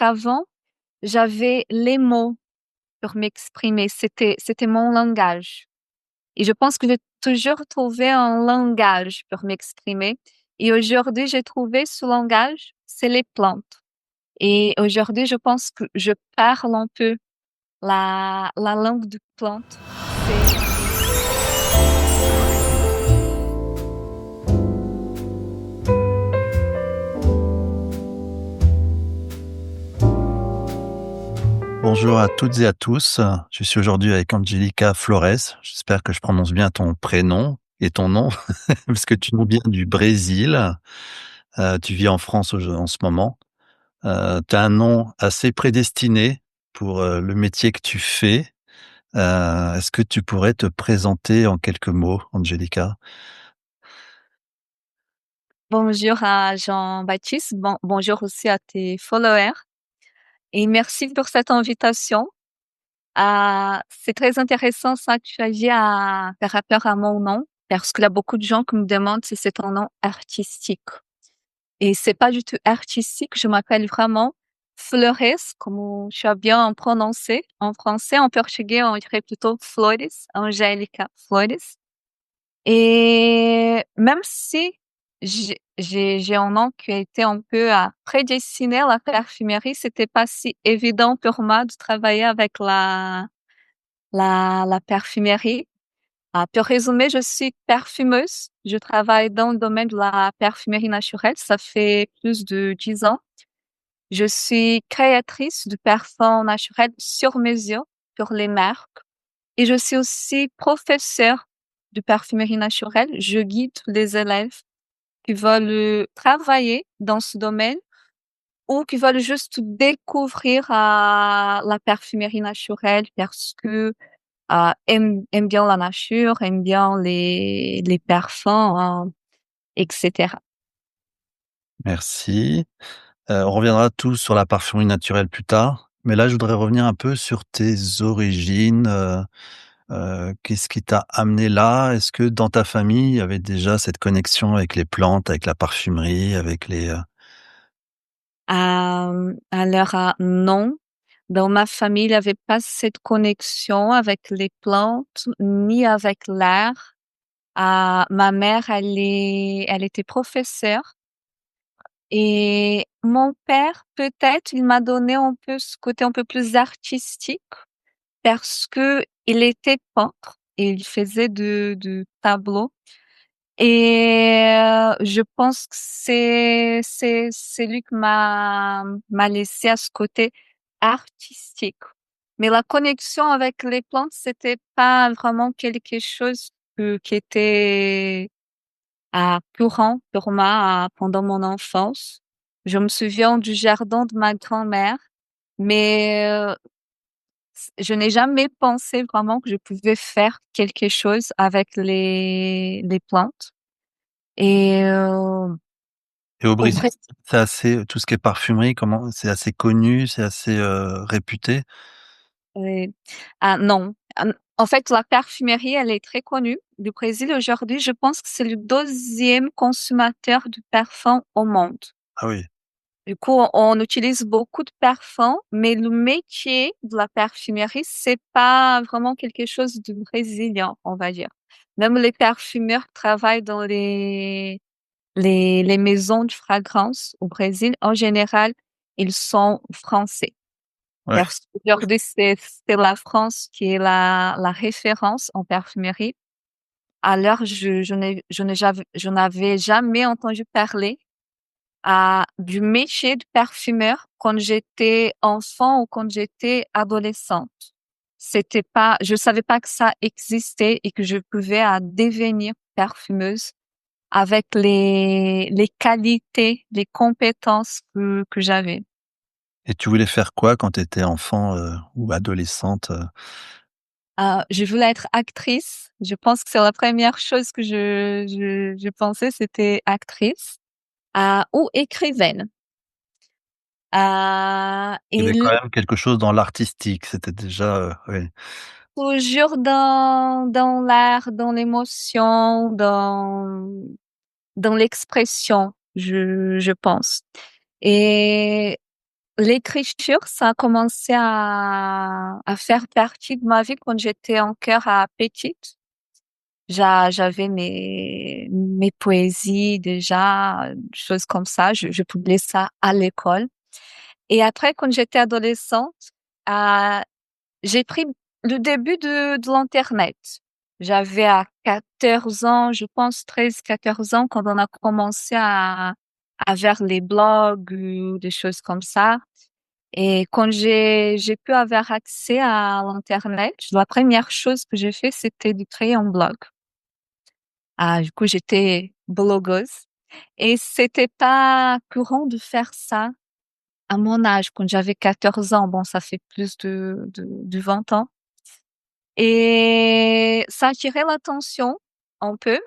qu'avant, j'avais les mots pour m'exprimer. C'était mon langage. Et je pense que j'ai toujours trouvé un langage pour m'exprimer. Et aujourd'hui, j'ai trouvé ce langage, c'est les plantes. Et aujourd'hui, je pense que je parle un peu la langue de plante. Bonjour à toutes et à tous. Je suis aujourd'hui avec Angelica Flores. J'espère que je prononce bien ton prénom et ton nom, parce que tu nous viens du Brésil. Tu vis en France en ce moment. Tu as un nom assez prédestiné pour le métier que tu fais. Est-ce que tu pourrais te présenter en quelques mots, Angelica? Bonjour à Jean-Baptiste. Bonjour aussi à tes followers. Et merci pour cette invitation. C'est très intéressant ça que tu as dit par rapport à mon nom, parce qu'il y a beaucoup de gens qui me demandent si c'est un nom artistique. Et c'est pas du tout artistique. Je m'appelle vraiment Flores, comme tu as bien prononcé. En français, en portugais, on dirait plutôt Flores, Angélica Flores. Et même si j'ai un nom qui a été un peu prédestiné à la parfumerie, c'était pas si évident pour moi de travailler avec la parfumerie. Pour résumer, je suis parfumeuse. Je travaille dans le domaine de la parfumerie naturelle. Ça fait plus de 10 ans. Je suis créatrice de parfums naturels sur mesure pour les marques. Et je suis aussi professeure de parfumerie naturelle. Je guide les élèves qui veulent travailler dans ce domaine ou qui veulent juste découvrir la parfumerie naturelle parce que aiment bien la nature, aiment bien les parfums, etc. Merci. On reviendra tous sur la parfumerie naturelle plus tard, mais là, je voudrais revenir un peu sur tes origines. Qu'est-ce qui t'a amené là? Est-ce que dans ta famille, il y avait déjà cette connexion avec les plantes, avec la parfumerie, avec Alors, non. Dans ma famille, il n'y avait pas cette connexion avec les plantes ni avec l'air. Ma mère, elle était professeure et mon père, peut-être, il m'a donné un peu ce côté un peu plus artistique parce que il était peintre et il faisait de tableaux. Et je pense que c'est lui qui m'a laissé à ce côté artistique. Mais la connexion avec les plantes, c'était pas vraiment quelque chose qui était courant pour moi pendant mon enfance. Je me souviens du jardin de ma grand-mère, mais je n'ai jamais pensé vraiment que je pouvais faire quelque chose avec les plantes. Et et au au Brésil, Brésil, c'est assez tout ce qui est parfumerie, comment c'est assez connu, c'est assez, réputé? non. En fait, la parfumerie, elle est très connue. Le Brésil, aujourd'hui, je pense que c'est le deuxième consommateur de parfums au monde. Ah oui, Du coup, on utilise beaucoup de parfums, mais le métier de la parfumerie, c'est pas vraiment quelque chose de brésilien, on va dire. Même les parfumeurs qui travaillent dans les maisons de fragrance au Brésil, en général, ils sont français. ouais. Parce qu'aujourd'hui, c'est la France qui est la référence en parfumerie. Alors, je n'avais jamais entendu parler du métier de parfumeur quand j'étais enfant ou quand j'étais adolescente. Je savais pas que ça existait et que je pouvais devenir parfumeuse avec les qualités, les compétences que j'avais. Et tu voulais faire quoi quand tu étais enfant, ou adolescente? Je voulais être actrice. Je pense que c'est la première chose que je pensais, c'était actrice, ou écrivaine. Il y Et avait quand même quelque chose dans l'artistique, c'était déjà, oui. toujours dans l'art, dans l'émotion, dans l'expression, je pense. Et L'écriture, ça a commencé à faire partie de ma vie quand j'étais encore petite. J'avais mes poésies déjà, choses comme ça. Je publiais ça à l'école. Et après, quand j'étais adolescente, euh, j'ai pris le début de l'Internet. J'avais à 14 ans, je pense 13, 14 ans, quand on a commencé à faire les blogs ou des choses comme ça. Et quand j'ai pu avoir accès à l'Internet, la première chose que j'ai fait, c'était de créer un blog. Du coup, j'étais blogueuse. Et c'était pas courant de faire ça à mon âge, quand j'avais 14 ans. Bon, ça fait plus de 20 ans. Et ça attirait l'attention un peu.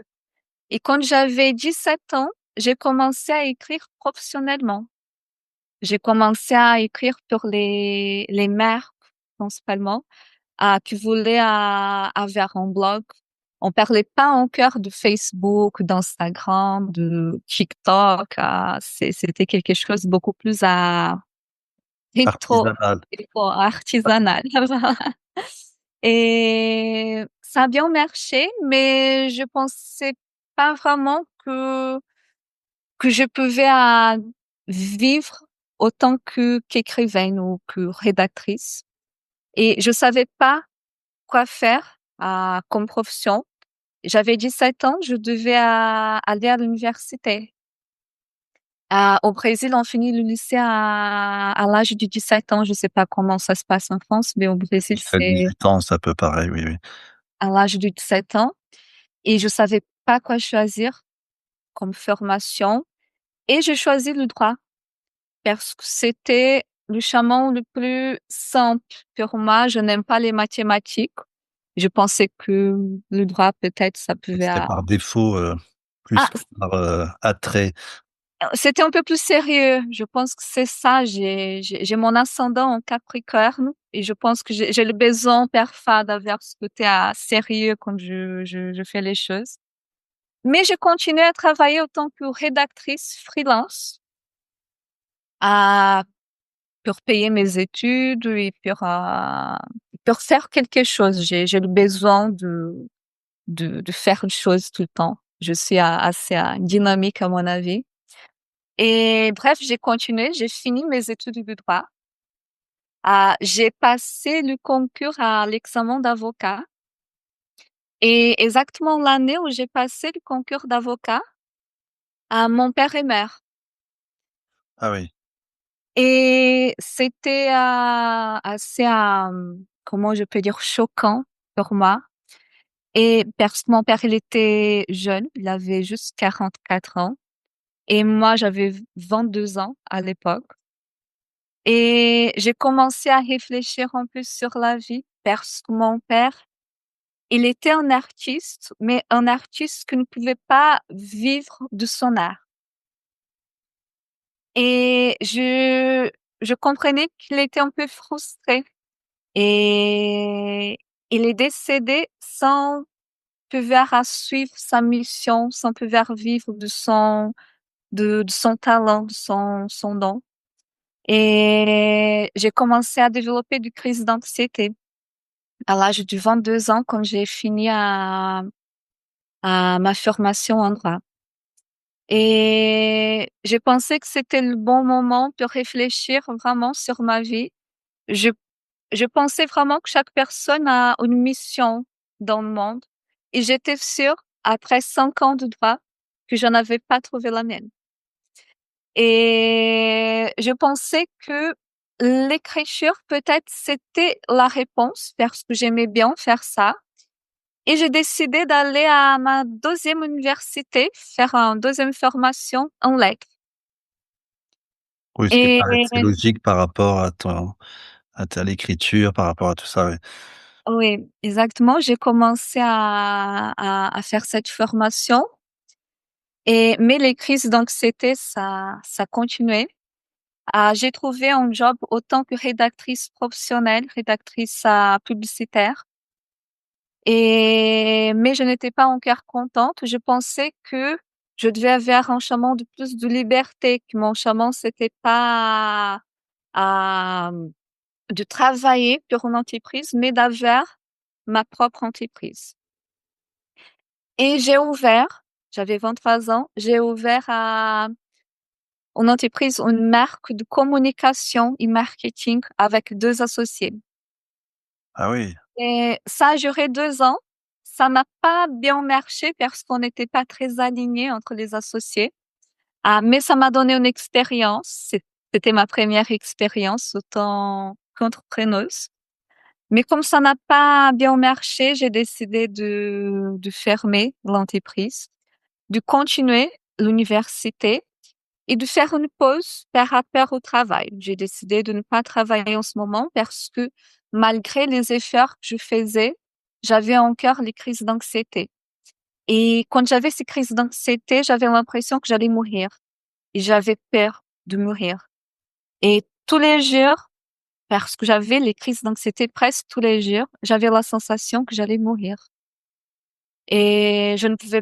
Et quand j'avais 17 ans, j'ai commencé à écrire professionnellement. J'ai commencé à écrire pour les marques, principalement, qui voulaient avoir un blog. On parlait pas encore de Facebook, d'Instagram, de TikTok. C'était quelque chose beaucoup plus rétro, Artisanal. artisanal. Et ça a bien marché, mais je pensais pas vraiment que je pouvais vivre autant que qu'écrivaine ou que rédactrice. Et je savais pas quoi faire comme profession. J'avais 17 ans, je devais aller à l'université. Au Brésil, on finit le lycée à l'âge de 17 ans. Je sais pas comment ça se passe en France, mais au Brésil, Jusqu'à c'est 18 ans, c'est à peu pareil, oui, oui. à l'âge de 17 ans. Et je savais pas quoi choisir comme formation. Et j'ai choisi le droit parce que c'était le chemin le plus simple pour moi. Je n'aime pas les mathématiques. Je pensais que le droit, peut-être, ça pouvait... C'était par défaut, Ah, plus que par, attrait. c'était un peu plus sérieux. Je pense que c'est ça. J'ai mon ascendant en Capricorne et je pense que j'ai le besoin parfois d'avoir ce côté sérieux quand je fais les choses. Mais je continue à travailler en tant que rédactrice freelance à, pour payer mes études et pour faire quelque chose. J'ai le besoin de faire une chose tout le temps. Je suis assez dynamique à mon avis. Et bref, j'ai continué, j'ai fini mes études de droit. J'ai passé le concours à l'examen d'avocat. Et exactement l'année où j'ai passé le concours d'avocat, mon père est maire. Ah oui, Et c'était assez, comment je peux dire, choquant pour moi. Et parce que mon père, il était jeune, il avait juste 44 ans. Et moi, j'avais 22 ans à l'époque. Et j'ai commencé à réfléchir un peu sur la vie parce que mon père, il était un artiste, mais un artiste qui ne pouvait pas vivre de son art. Et je comprenais qu'il était un peu frustré. Et il est décédé sans pouvoir suivre sa mission, sans pouvoir vivre de son talent, de son don. Et j'ai commencé à développer des crises d'anxiété à l'âge de 22 ans quand j'ai fini à ma formation en droit. Et j'ai pensé que c'était le bon moment pour réfléchir vraiment sur ma vie. Je, je pensais vraiment que chaque personne a une mission dans le monde. Et j'étais sûre, après 5 ans de droit, que je n'avais pas trouvé la mienne. Et je pensais que l'écriture, peut-être, c'était la réponse parce que j'aimais bien faire ça. Et j'ai décidé d'aller à ma deuxième université, faire une deuxième formation en lettres. oui, ce qui Et paraissait logique par rapport à ta l'écriture, par rapport à tout ça, oui. oui, exactement. J'ai commencé à faire cette formation. Mais les crises d'anxiété, ça continuait. J'ai trouvé un job autant que rédactrice professionnelle, rédactrice publicitaire. Mais je n'étais pas encore contente. Je pensais que je devais avoir un chemin de plus de liberté, que mon chemin, c'était pas à, de travailler pour une entreprise, mais d'avoir ma propre entreprise. Et j'avais 23 ans, j'ai ouvert à une entreprise, une marque de communication et marketing avec 2 associés. Ah oui. Et ça a duré 2 ans. Ça n'a pas bien marché parce qu'on n'était pas très alignés entre les associés. Ah, mais ça m'a donné une expérience. C'était ma première expérience autant qu'entrepreneuse. Mais comme ça n'a pas bien marché, j'ai décidé de fermer l'entreprise, de continuer l'université et de faire une pause par rapport au travail. J'ai décidé de ne pas travailler en ce moment parce que malgré les efforts que je faisais, j'avais encore les crises d'anxiété. Et quand j'avais ces crises d'anxiété, j'avais l'impression que j'allais mourir. Et j'avais peur de mourir. Et tous les jours, parce que j'avais les crises d'anxiété presque tous les jours, j'avais la sensation que j'allais mourir. Et je ne pouvais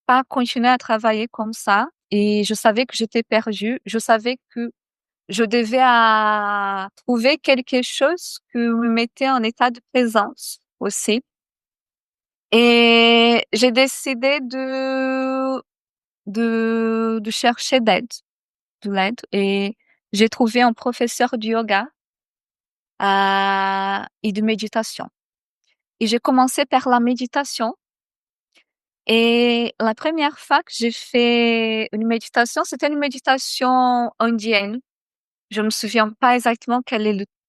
pas continuer à travailler comme ça. Et je savais que j'étais perdue. Je savais que je devais trouver quelque chose qui me mettait en état de présence aussi. Et j'ai décidé de chercher de l'aide. Et j'ai trouvé un professeur de yoga et de méditation. Et j'ai commencé par la méditation. Et la première fois que j'ai fait une méditation, c'était une méditation indienne. Je me souviens pas exactement quel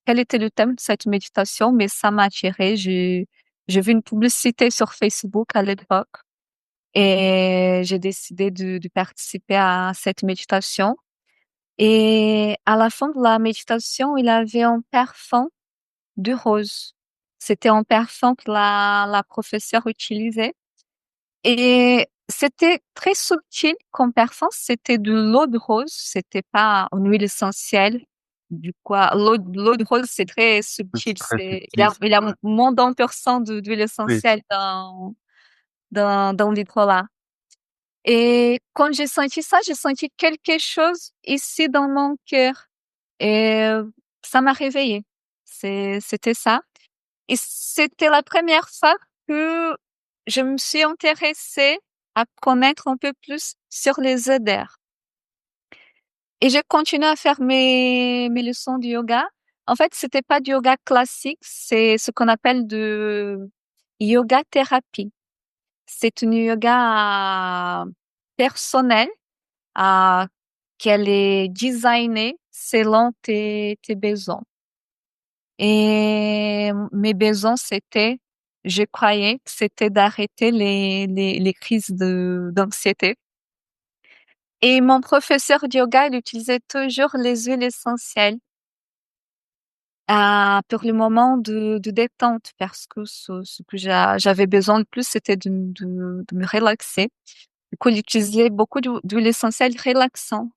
était le thème de cette méditation, mais ça m'a attiré. J'ai vu une publicité sur Facebook à l'époque et j'ai décidé de participer à cette méditation. Et à la fin de la méditation, il avait un parfum de rose. C'était un parfum que la professeure utilisait. Et c'était très subtil comme parfum. C'était de l'eau de rose. C'était pas une huile essentielle. Du quoi, l'eau de rose, c'est très Oui, subtil. c'est très Il y subtil. a, il y a moins d'1% d'huile Oui. essentielle dans l'hydrolat. Et quand j'ai senti ça, j'ai senti quelque chose ici dans mon cœur. Et ça m'a réveillée. C'était ça. Et c'était la première fois que je me suis intéressée à connaître un peu plus sur les odeurs. Et j'ai continué à faire mes leçons de yoga. En fait, c'était pas du yoga classique, c'est ce qu'on appelle de yoga thérapie. C'est une yoga personnelle, euh, qu'elle est designée selon tes besoins. Et mes besoins, je croyais que c'était d'arrêter les crises d'anxiété. Et mon professeur de yoga, il utilisait toujours les huiles essentielles pour le moment de détente parce que ce que j'avais besoin de plus, c'était de me relaxer. Du coup, il utilisait beaucoup d'huiles essentielles relaxantes.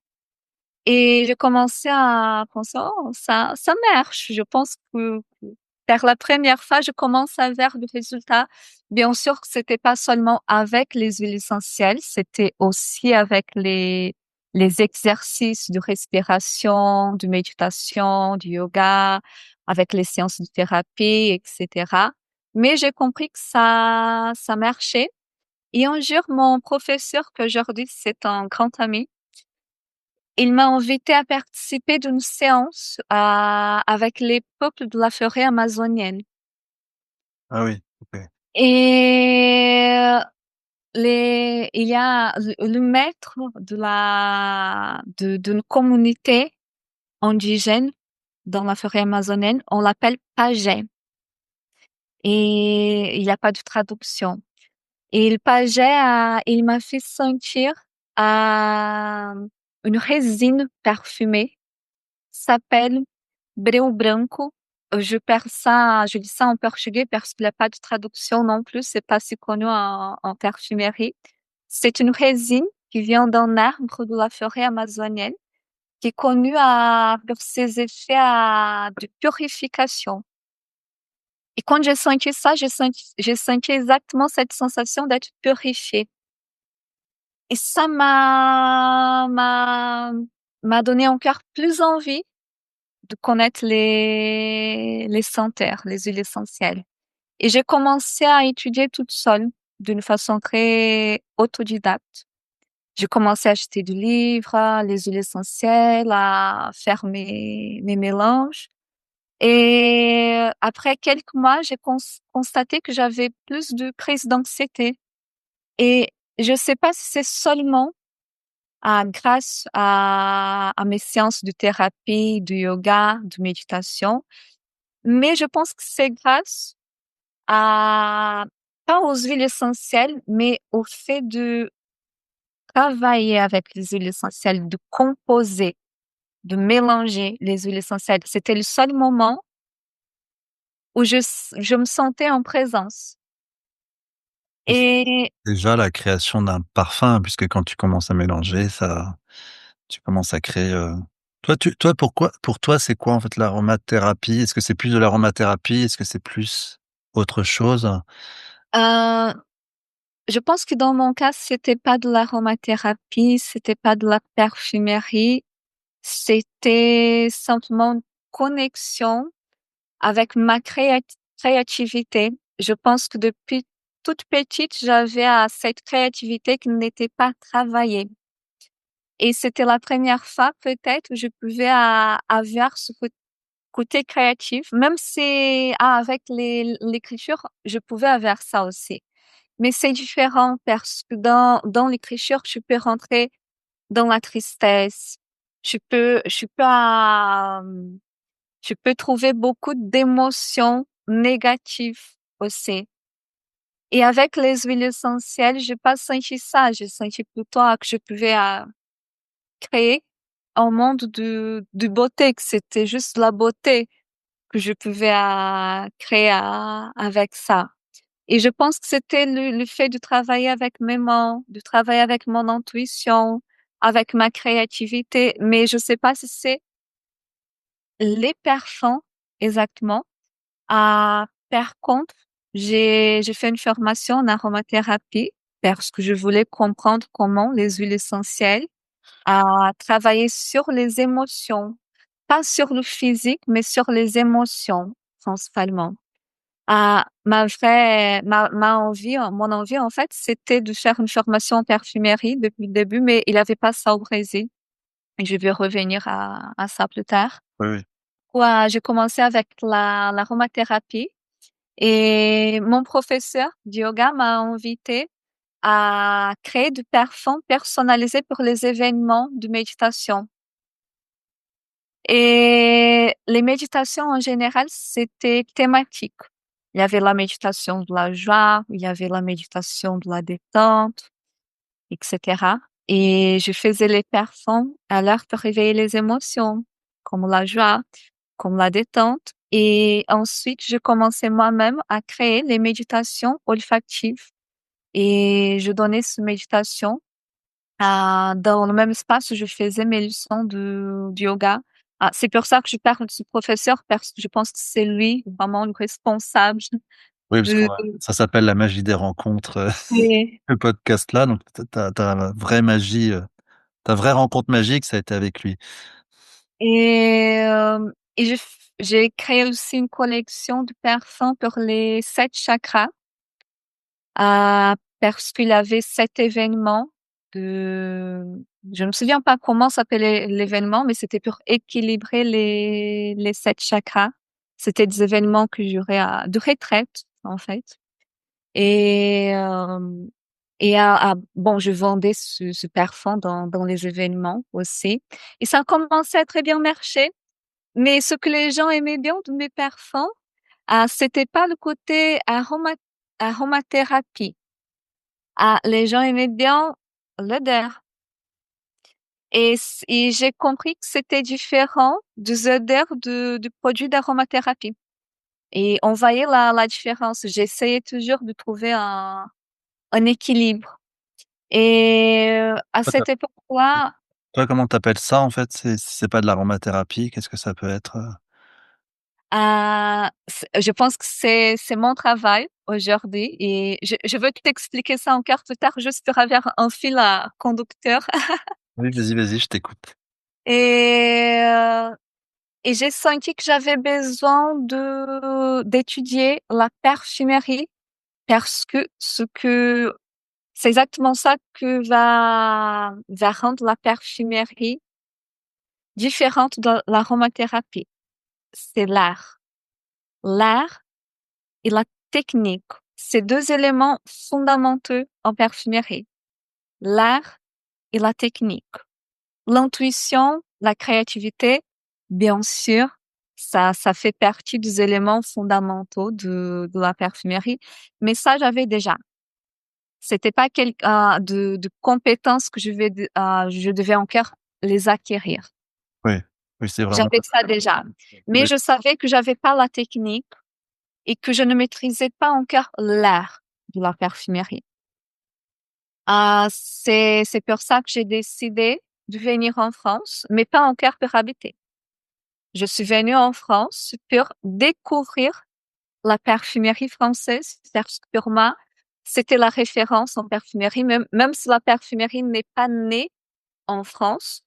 Et j'ai commencé à penser, oh, ça marche. Je pense que vers la première fois, je commence à voir le résultat. Bien sûr que c'était pas seulement avec les huiles essentielles, c'était aussi avec les exercices de respiration, de méditation, du yoga, avec les séances de thérapie, etc. Mais j'ai compris que ça marchait. Et un jour, mon professeur, qu'aujourd'hui c'est un grand ami, il m'a invité à participer d'une séance avec les peuples de la forêt amazonienne. Ah oui, OK. Et il y a le maître d'une communauté indigène dans la forêt amazonienne, on l'appelle Pagé. Et il n'y a pas de traduction. Et le Pagé, il m'a fait sentir une résine parfumée, s'appelle Breu branco. Je dis ça en portugais parce qu'il n'y a pas de traduction non plus, c'est pas si connu en parfumerie. C'est une résine qui vient d'un arbre de la forêt amazonienne, qui est connu pour ses effets de purification. Et quand j'ai senti ça, j'ai senti exactement cette sensation d'être purifiée. Et ça m'a donné encore plus envie de connaître les senteurs, les huiles essentielles. Et j'ai commencé à étudier toute seule, d'une façon très autodidacte. J'ai commencé à acheter du livre, les huiles essentielles, à faire mes mélanges. Et après quelques mois, j'ai constaté que j'avais plus de crises d'anxiété. Et je sais pas si c'est seulement grâce à mes séances de thérapie, de yoga, de méditation, mais je pense que c'est grâce à, pas aux huiles essentielles, mais au fait de travailler avec les huiles essentielles, de composer, de mélanger les huiles essentielles. C'était le seul moment où je me sentais en présence. Et Déjà la création d'un parfum, puisque quand tu commences à mélanger ça, tu commences à créer, toi pourquoi pour toi c'est quoi en fait l'aromathérapie? Est-ce que c'est plus de l'aromathérapie? Est-ce que c'est plus autre chose? euh, je pense que dans mon cas, c'était pas de l'aromathérapie, c'était pas de la parfumerie, c'était simplement une connexion avec ma créativité. Je pense que depuis toute petite, j'avais cette créativité qui n'était pas travaillée. Et c'était la première fois peut-être où je pouvais avoir ce côté créatif, même si avec l'écriture, je pouvais avoir ça aussi. Mais c'est différent parce que dans l'écriture, je peux rentrer dans la tristesse. Je peux, je peux trouver beaucoup d'émotions négatives aussi. Et avec les huiles essentielles, j'ai pas senti ça. J'ai senti plutôt que je pouvais créer un monde de beauté, que c'était juste la beauté que je pouvais créer avec ça. Et je pense que c'était le fait de travailler avec mes mains, de travailler avec mon intuition, avec ma créativité. Mais je sais pas si c'est les parfums exactement. Par contre, j'ai fait une formation en aromathérapie parce que je voulais comprendre comment les huiles essentielles travailler sur les émotions, pas sur le physique, mais sur les émotions principalement. Ma envie, mon envie, en fait, c'était de faire une formation en parfumerie depuis le début, mais il avait pas ça au Brésil. Et je vais revenir à ça plus tard. Oui, oui. Ouais, j'ai commencé avec l'aromathérapie et mon professeur de yoga m'a invité à créer du parfum personnalisé pour les événements de méditation. Et les méditations en général, c'était thématique. Il y avait la méditation de la joie, il y avait la méditation de la détente, etc. Et je faisais les parfums à l'heure pour réveiller les émotions, comme la joie, comme la détente. Et ensuite, je commençais moi-même à créer les méditations olfactives. Et je donnais ces méditations dans le même espace où je faisais mes leçons de yoga. C'est pour ça que je parle de ce professeur, parce que je pense que c'est lui vraiment le responsable Oui, parce de... qu'on va ça s'appelle la magie des rencontres, Et, le podcast là, donc ta vraie magie, ta vraie rencontre magique, ça a été avec lui. et j'ai créé aussi une collection de parfums pour les 7 chakras, parce qu'il avait cet événement de... Je me souviens pas comment s'appelait l'événement, mais c'était pour équilibrer les 7 chakras. C'était des événements que j'aurais de retraite, en fait. Et, bon, je vendais ce parfum dans les événements aussi. Et ça a commencé à très bien marcher. Mais ce que les gens aimaient bien de mes parfums, c'était pas le côté aromathérapie. Les gens aimaient bien l'odeur. Et j'ai compris que c'était différent des odeurs de produits d'aromathérapie. Et on voyait la différence. J'essayais toujours de trouver un équilibre. Et à Toi, tu cette époque-là, toi, comment t'appelles ça en fait? C'est si c'est pas de l'aromathérapie, qu'est-ce que ça peut être, je pense que c'est mon travail aujourd'hui et je veux t'expliquer ça encore plus tard juste pour avoir un fil conducteur. Oui, vas-y, vas-y, je t'écoute. Et Et j'ai senti que j'avais besoin d'étudier la parfumerie parce que c'est exactement ça que va rendre la parfumerie différente de l'aromathérapie. C'est l'art et la technique. C'est deux éléments fondamentaux en parfumerie. L'art et la technique. L'intuition, la créativité, bien sûr, ça fait partie des éléments fondamentaux de la parfumerie. Mais ça, j'avais déjà. C'était pas de compétences que je devais encore les acquérir. Oui, oui, c'est vraiment J'avais ça déjà. Mais oui, je savais que j'avais pas la technique et que je ne maîtrisais pas encore l'art de la parfumerie. C'est pour ça que j'ai décidé de venir en France, mais pas encore pour habiter. Je suis venue en France pour découvrir la parfumerie française, parce que pour moi, c'était la référence en parfumerie, même si la parfumerie n'est pas née en France.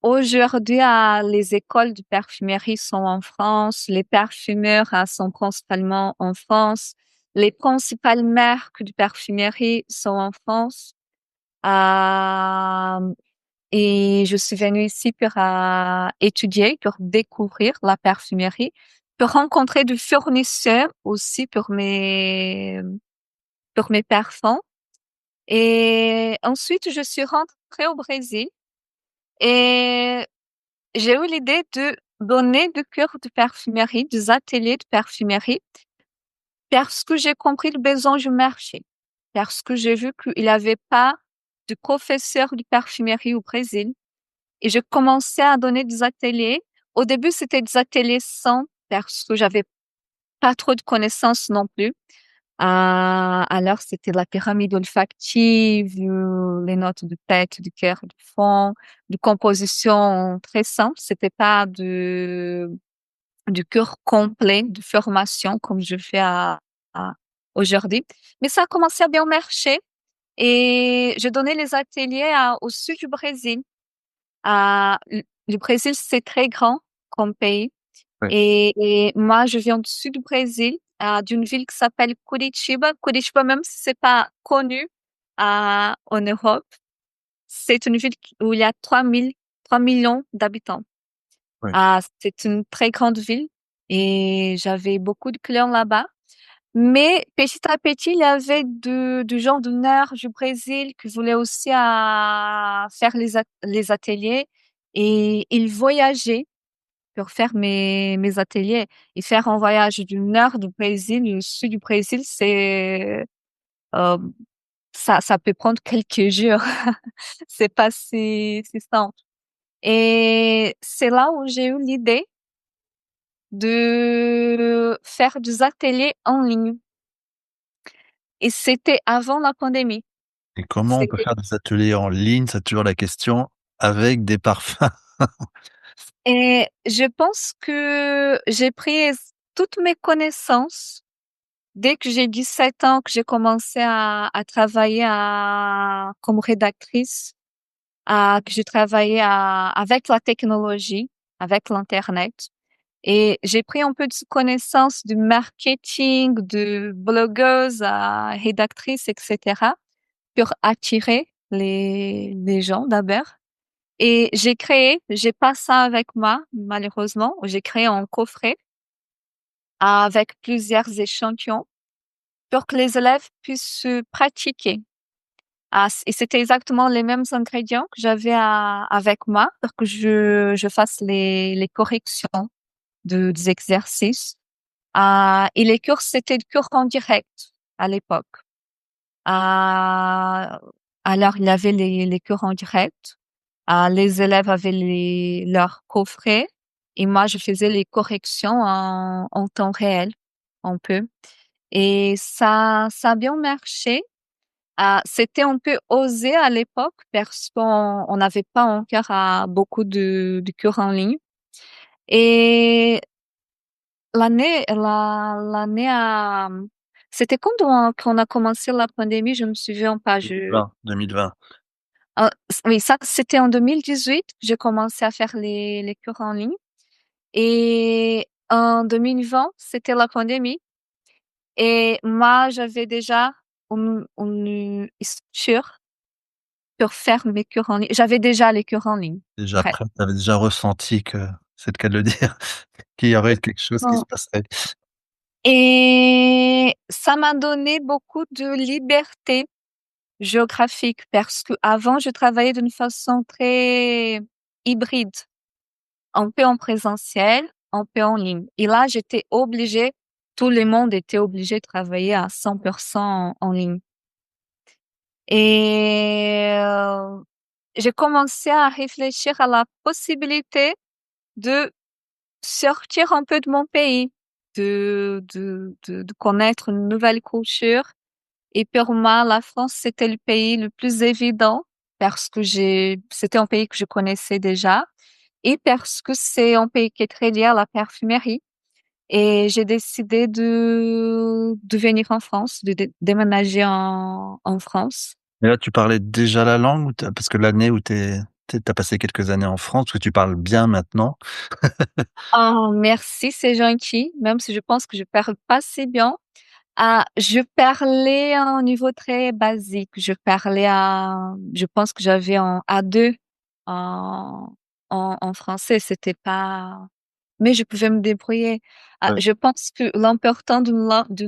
Aujourd'hui, les écoles de parfumerie sont en France, les parfumeurs sont principalement en France, les principales marques de parfumerie sont en France. Euh, et je suis venue ici pour étudier, pour découvrir la parfumerie, pour rencontrer des fournisseurs aussi pour mes parfums. Et ensuite, je suis rentrée au Brésil et j'ai eu l'idée de donner des cours de parfumerie, des ateliers de parfumerie, parce que j'ai compris le besoin du marché, parce que j'ai vu qu'il n'y avait pas de professeurs de parfumerie au Brésil. Et je commençais à donner des ateliers. Au début, c'était des ateliers sans, parce que j'avais pas trop de connaissances non plus. Alors, c'était la pyramide olfactive, les notes de tête, de cœur, de fond, de composition très simple. C'était pas du cœur complet de formation comme je fais aujourd'hui. Mais ça a commencé à bien marcher et je donnais les ateliers au sud du Brésil. Le Brésil, c'est très grand comme pays. oui, Et moi, je viens du sud du Brésil, d'une ville qui s'appelle Curitiba. Curitiba, même si c'est pas connu en Europe, c'est une ville où il y a 3 millions d'habitants. oui. C'est une très grande ville et j'avais beaucoup de clients là-bas. Mais petit à petit, il y avait du genre du nord du Brésil qui voulait aussi faire les ateliers et ils voyageaient pour faire mes ateliers et faire un voyage du nord du Brésil au sud du Brésil, euh, ça peut prendre quelques jours. C'est pas si simple. Et c'est là où j'ai eu l'idée de faire des ateliers en ligne. Et c'était avant la pandémie. Et comment on peut C'était faire des ateliers en ligne? C'est toujours la question, avec des parfums. Et je pense que j'ai pris toutes mes connaissances dès que j'ai 17 ans, que j'ai commencé à travailler comme rédactrice, que j'ai travaillé avec la technologie, avec l'Internet. Et j'ai pris un peu de connaissances du marketing, de blogueuse à rédactrice, etc., pour attirer les gens d'abord. Et j'ai pas ça avec moi, malheureusement. J'ai créé un coffret avec plusieurs échantillons pour que les élèves puissent se pratiquer. Et c'était exactement les mêmes ingrédients que j'avais avec moi pour que je fasse les corrections des exercices. Et les cours, c'était des cours en direct à l'époque. Euh, alors, il y avait les cours en direct. Les élèves avaient leurs coffrets et moi, je faisais les corrections en temps réel, un peu. Et ça a bien marché. C'était un peu osé à l'époque parce qu'on n'avait pas encore beaucoup de cours en ligne. Et l'année c'était quand qu'on a commencé la pandémie, je me souviens pas. 2020. Oui, ça, c'était en 2018. J'ai commencé à faire les cours en ligne. Et en 2020, c'était la pandémie. Et moi, j'avais déjà une structure pour faire mes cours en ligne. J'avais déjà les cours en ligne. Déjà Bref. prête, tu avais déjà ressenti que c'est le cas de le dire, qu'il y aurait quelque chose qui se Bon. passerait. Et ça m'a donné beaucoup de liberté géographique parce que avant, je travaillais d'une façon très hybride, un peu en présentiel, un peu en ligne. Et là, j'étais obligée, tout le monde était obligé de travailler à 100% en ligne. Et j'ai commencé à réfléchir à la possibilité de sortir un peu de mon pays, de connaître une nouvelle culture. Et pour moi, la France, c'était le pays le plus évident parce que c'était un pays que je connaissais déjà et parce que c'est un pays qui est très lié à la parfumerie. Et j'ai décidé de venir en France, de déménager en France. Mais là, tu parlais déjà la langue ou parce que l'année où tu as passé quelques années en France, parce que tu parles bien maintenant? Oh, merci, c'est gentil, même si je pense que je parle pas si bien. Ah, je parlais à un niveau très basique. Je pense que j'avais un A2 en, en français. C'était pas, mais je pouvais me débrouiller. Ah, Ouais, je pense que l'important d'une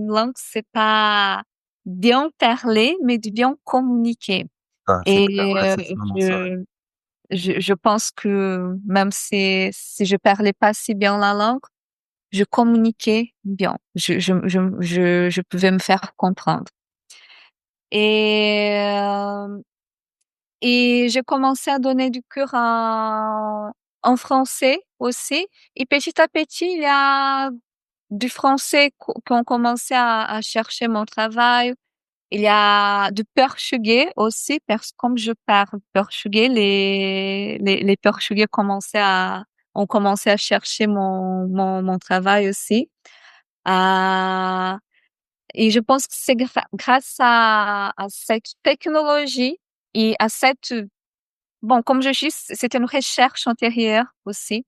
langue, c'est pas bien parler, mais de bien communiquer. ça, c'est clair. Et Ouais, c'est vraiment ça, ouais. je pense que même si je parlais pas si bien la langue, je communiquais bien. Je pouvais me faire comprendre. Et, et j'ai commencé à donner du cours en français aussi. Et petit à petit, il y a du français qui ont commencé à chercher mon travail. Il y a du portugais aussi, parce que comme je parle portugais, les portugais ont commencé à chercher mon travail aussi. Euh, et je pense que c'est grâce à cette technologie et à cette, bon, comme je dis, c'était une recherche antérieure aussi,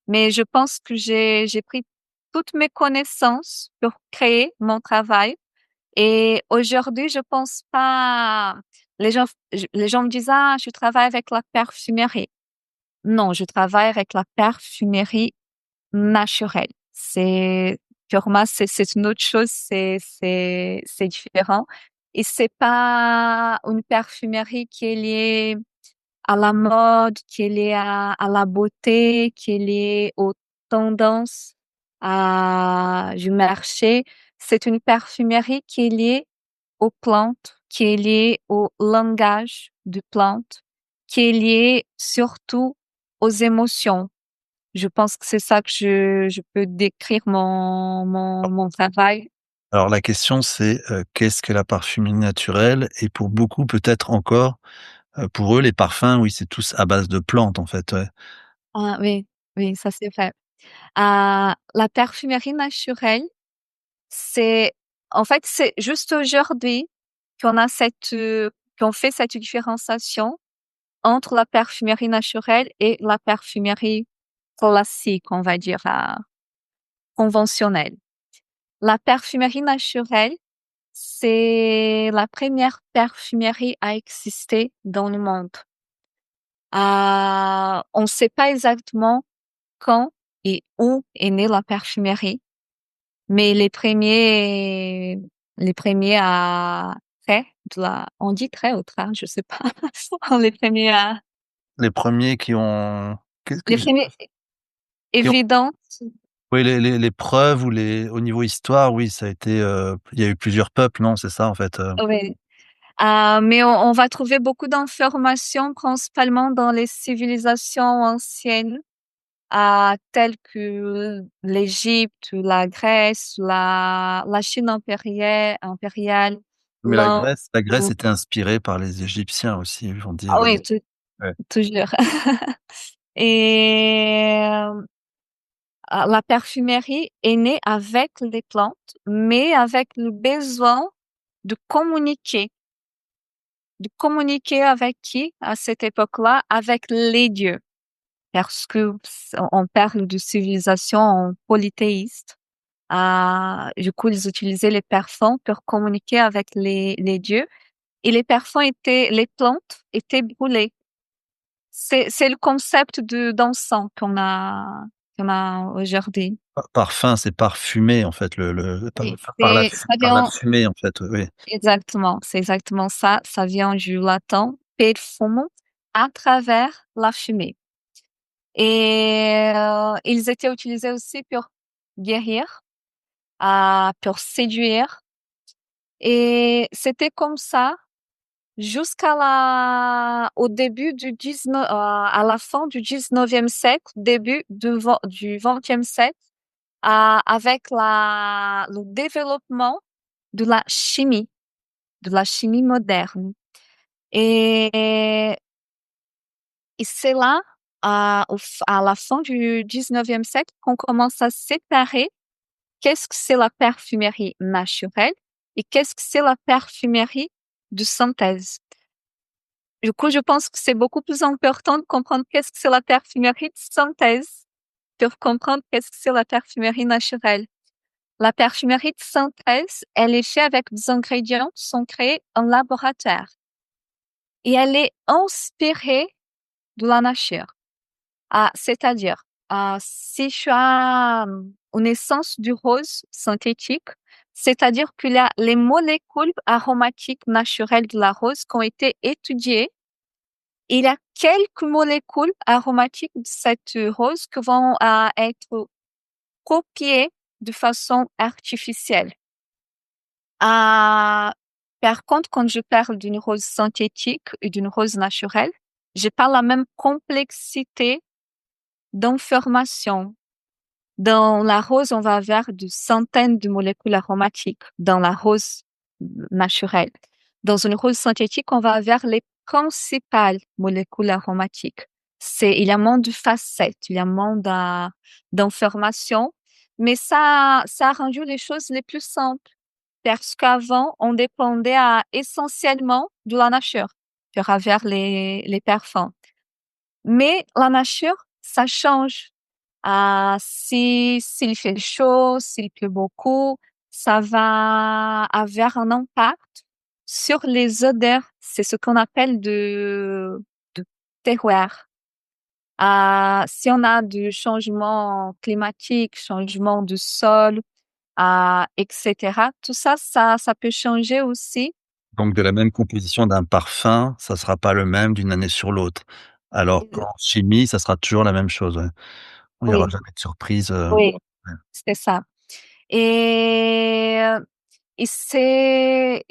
mais je pense que j'ai pris toutes mes connaissances pour créer mon travail. Et aujourd'hui, je pense pas, les gens me disent, ah, je travaille avec la parfumerie. Non, je travaille avec la parfumerie naturelle. Pour moi, c'est une autre chose, c'est différent. Et c'est pas une parfumerie qui est liée à la mode, qui est liée à la beauté, qui est liée aux tendances, du marché. C'est une parfumerie qui est liée aux plantes, qui est liée au langage de plantes, qui est liée surtout aux émotions. Je pense que c'est ça que je peux décrire mon travail. Alors la question c'est, qu'est-ce que la parfumerie naturelle? Et pour beaucoup peut-être encore, pour eux les parfums, oui, c'est tous à base de plantes en fait, ouais. Ah oui, oui, ça c'est vrai. La parfumerie naturelle, c'est, en fait, c'est juste aujourd'hui qu'on a qu'on fait cette différenciation entre la parfumerie naturelle et la parfumerie classique, on va dire, conventionnelle. La parfumerie naturelle, c'est la première parfumerie à exister dans le monde. On ne sait pas exactement quand et où est née la parfumerie, mais les premiers à trait on dit trait ou trait, je sais pas. Les premiers Les premiers qui ont qu'est-ce que les j'ai premiers qui ont évidents. oui, les preuves ou les au niveau histoire, oui, ça a été, il y a eu plusieurs peuples, non, c'est ça en fait, Oui. Mais on va trouver beaucoup d'informations, principalement dans les civilisations anciennes, telles que l'Égypte, la Grèce, la Chine impériale, mais la l'Inde. Grèce était inspirée par les Égyptiens aussi, ils vont dire, Ah oui, ouais. toujours. Et la parfumerie est née avec les plantes, mais avec le besoin de communiquer. De communiquer avec qui à cette époque-là? Avec les dieux. parce que on parle de civilisation polythéiste. Du coup, ils utilisaient les parfums pour communiquer avec les dieux. Et les plantes étaient brûlées. C'est le concept d'encens qu'on a aujourd'hui. Parfum, c'est parfumé en fait, le par Et par la ça par la vient, fumée en fait, oui. exactement, c'est exactement ça. Ça vient du latin perfumum, à travers la fumée. Et ils étaient utilisés aussi pour guérir, pour séduire. Et c'était comme ça au début à la fin du 19e siècle, début du 20e siècle, avec le développement de de la chimie moderne. Et, et c'est là, à la fin du 19e siècle, qu'on commence à séparer qu'est-ce que c'est la parfumerie naturelle et qu'est-ce que c'est la parfumerie de synthèse. Du coup, je pense que c'est beaucoup plus important de comprendre qu'est-ce que c'est la parfumerie de synthèse pour comprendre qu'est-ce que c'est la parfumerie naturelle. La parfumerie de synthèse, elle est faite avec des ingrédients qui sont créés en laboratoire et elle est inspirée de la nature. C'est-à-dire, si tu as une essence du rose synthétique, c'est-à-dire que les molécules aromatiques naturelles de la rose qui ont été étudiées. Il y a quelques molécules aromatiques de cette rose qui vont être copiées de façon artificielle. Euh, Par contre, quand je parle d'une rose synthétique et d'une rose naturelle, j'ai pas la même complexité d'information. Dans la rose, on va avoir de centaines de molécules aromatiques dans la rose naturelle. Dans une rose synthétique, on va avoir les principales molécules aromatiques. Il y a moins de facettes, il y a moins d'informations, mais ça a rendu les choses les plus simples. Parce qu'avant, on dépendait essentiellement de la nature pour avoir les parfums. Mais la nature, ça change. S'il fait chaud, s'il pleut beaucoup, ça va avoir un impact sur les odeurs. C'est ce qu'on appelle de terroir. Si on a du changement climatique, changement du sol, etc., tout ça, ça peut changer aussi. Donc de la même composition d'un parfum, ça sera pas le même d'une année sur l'autre. Alors qu'en chimie, ça sera toujours la même chose, ouais. Il y aura Oui, jamais de surprise, oui, ouais. c'est ça. Et, euh, et c'est,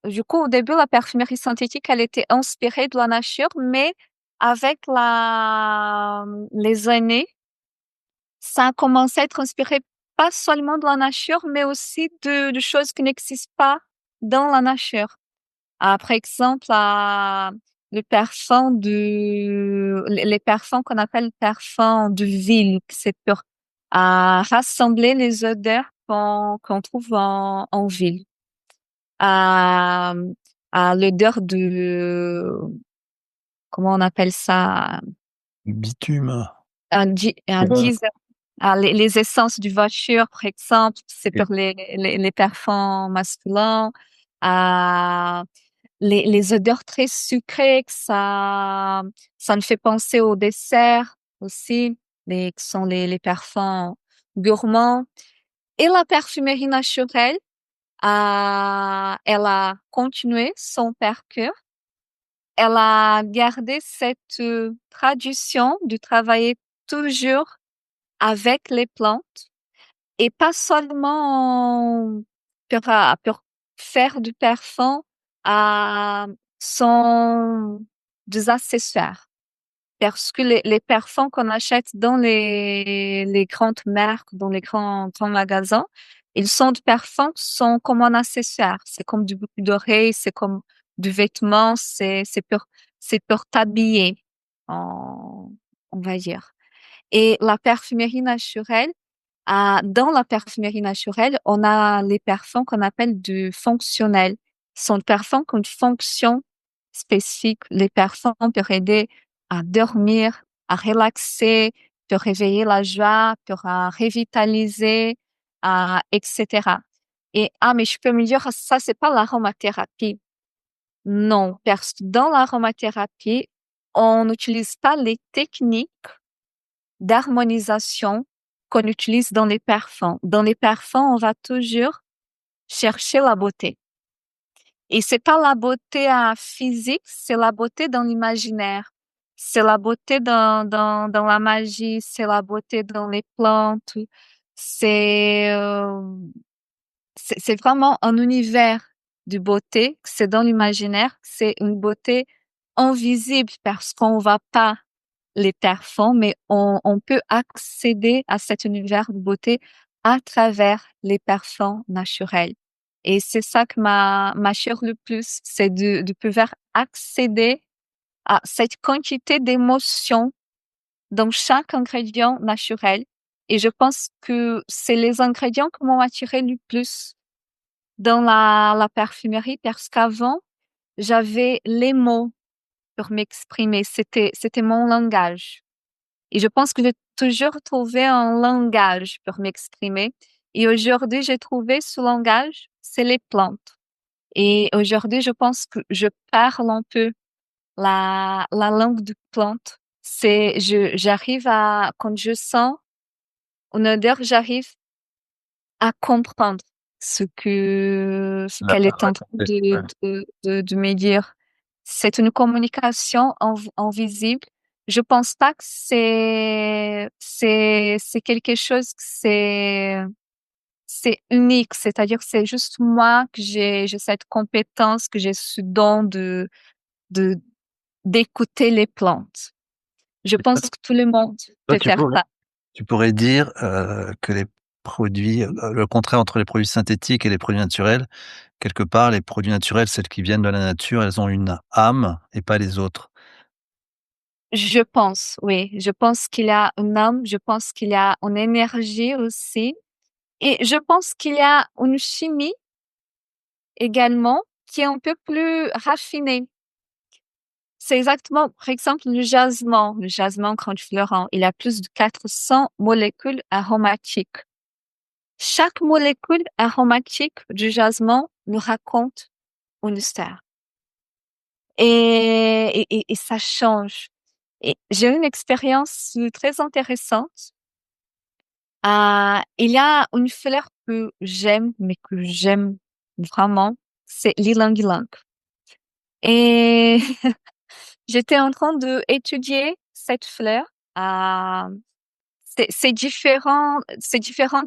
du coup, au début, la parfumerie synthétique, elle était inspirée de la nature, mais avec les années, ça a commencé à être inspiré pas seulement de la nature, mais aussi de choses qui n'existent pas dans la nature. Par exemple, le parfum les parfums qu'on appelle parfums de ville, c'est pour rassembler les odeurs qu'on trouve en ville. À, à l'odeur comment on appelle ça? Bitume. Un Pour, diesel. Les essences de voiture, par exemple, c'est et pour les parfums masculins. Euh, les odeurs très sucrées, ça me fait penser au dessert aussi, qui sont les parfums gourmands. Et la parfumerie naturelle, elle a continué son parcours. Elle a gardé cette tradition de travailler toujours avec les plantes et pas seulement pour faire du parfum à sont des accessoires. Parce que les parfums qu'on achète dans les grandes marques, dans les grands magasins, ils sont des parfums qui sont comme un accessoire. C'est comme du boucle d'oreille, c'est comme du vêtement, c'est pour t'habiller, on, on va dire. Et la parfumerie naturelle, dans la parfumerie naturelle, on a les parfums qu'on appelle du fonctionnel. Ce sont des parfums qui ont une fonction spécifique. Les parfums peuvent aider à dormir, à relaxer, pour réveiller la joie, pour revitaliser, etc. Et, mais je peux me dire, ça, c'est pas l'aromathérapie. Non, parce que dans l'aromathérapie, on n'utilise pas les techniques d'harmonisation qu'on utilise dans les parfums. Dans les parfums, on va toujours chercher la beauté. Et c'est pas la beauté physique, c'est la beauté dans l'imaginaire. C'est la beauté dans la magie, c'est la beauté dans les plantes. C'est, euh, c'est vraiment un univers de beauté, c'est dans l'imaginaire, c'est une beauté invisible parce qu'on voit pas les parfums, mais on peut accéder à cet univers de beauté à travers les parfums naturels. Et c'est ça que m'assure le plus, c'est de pouvoir accéder à cette quantité d'émotions dans chaque ingrédient naturel. Et je pense que c'est les ingrédients qui m'ont attiré le plus dans la parfumerie parce qu'avant, j'avais les mots pour m'exprimer. C'était mon langage. Et je pense que j'ai toujours trouvé un langage pour m'exprimer. Et aujourd'hui, j'ai trouvé ce langage, c'est les plantes. Et aujourd'hui, je pense que je parle un peu la langue de plante. J'arrive quand je sens une odeur, j'arrive à comprendre ce La qu'elle est en train raconter, ouais. de me dire. C'est une communication invisible. Je pense pas que c'est quelque chose que c'est unique. C'est-à-dire que c'est juste moi que j'ai cette compétence, que j'ai ce don de, d'écouter les plantes. Je Et pense que tout le monde toi, peut faire ça. tu pourrais dire que les produits, le contraire entre les produits synthétiques et les produits naturels, quelque part, les produits naturels, celles qui viennent de la nature, elles ont une âme et pas les autres. Je pense, oui. Je pense qu'il y a une âme, je pense qu'il y a une énergie aussi. Et je pense qu'il y a une chimie également qui est un peu plus raffinée. C'est exactement, par exemple, le jasmin quand fleurant, il a plus de 400 molécules aromatiques. Chaque molécule aromatique du jasmin nous raconte une histoire. Et ça change. Et j'ai eu une expérience très intéressante. Il y a une fleur que j'aime, mais que j'aime vraiment, c'est l'ilang-ilang. Et j'étais en train de étudier cette fleur. Euh, c'est différent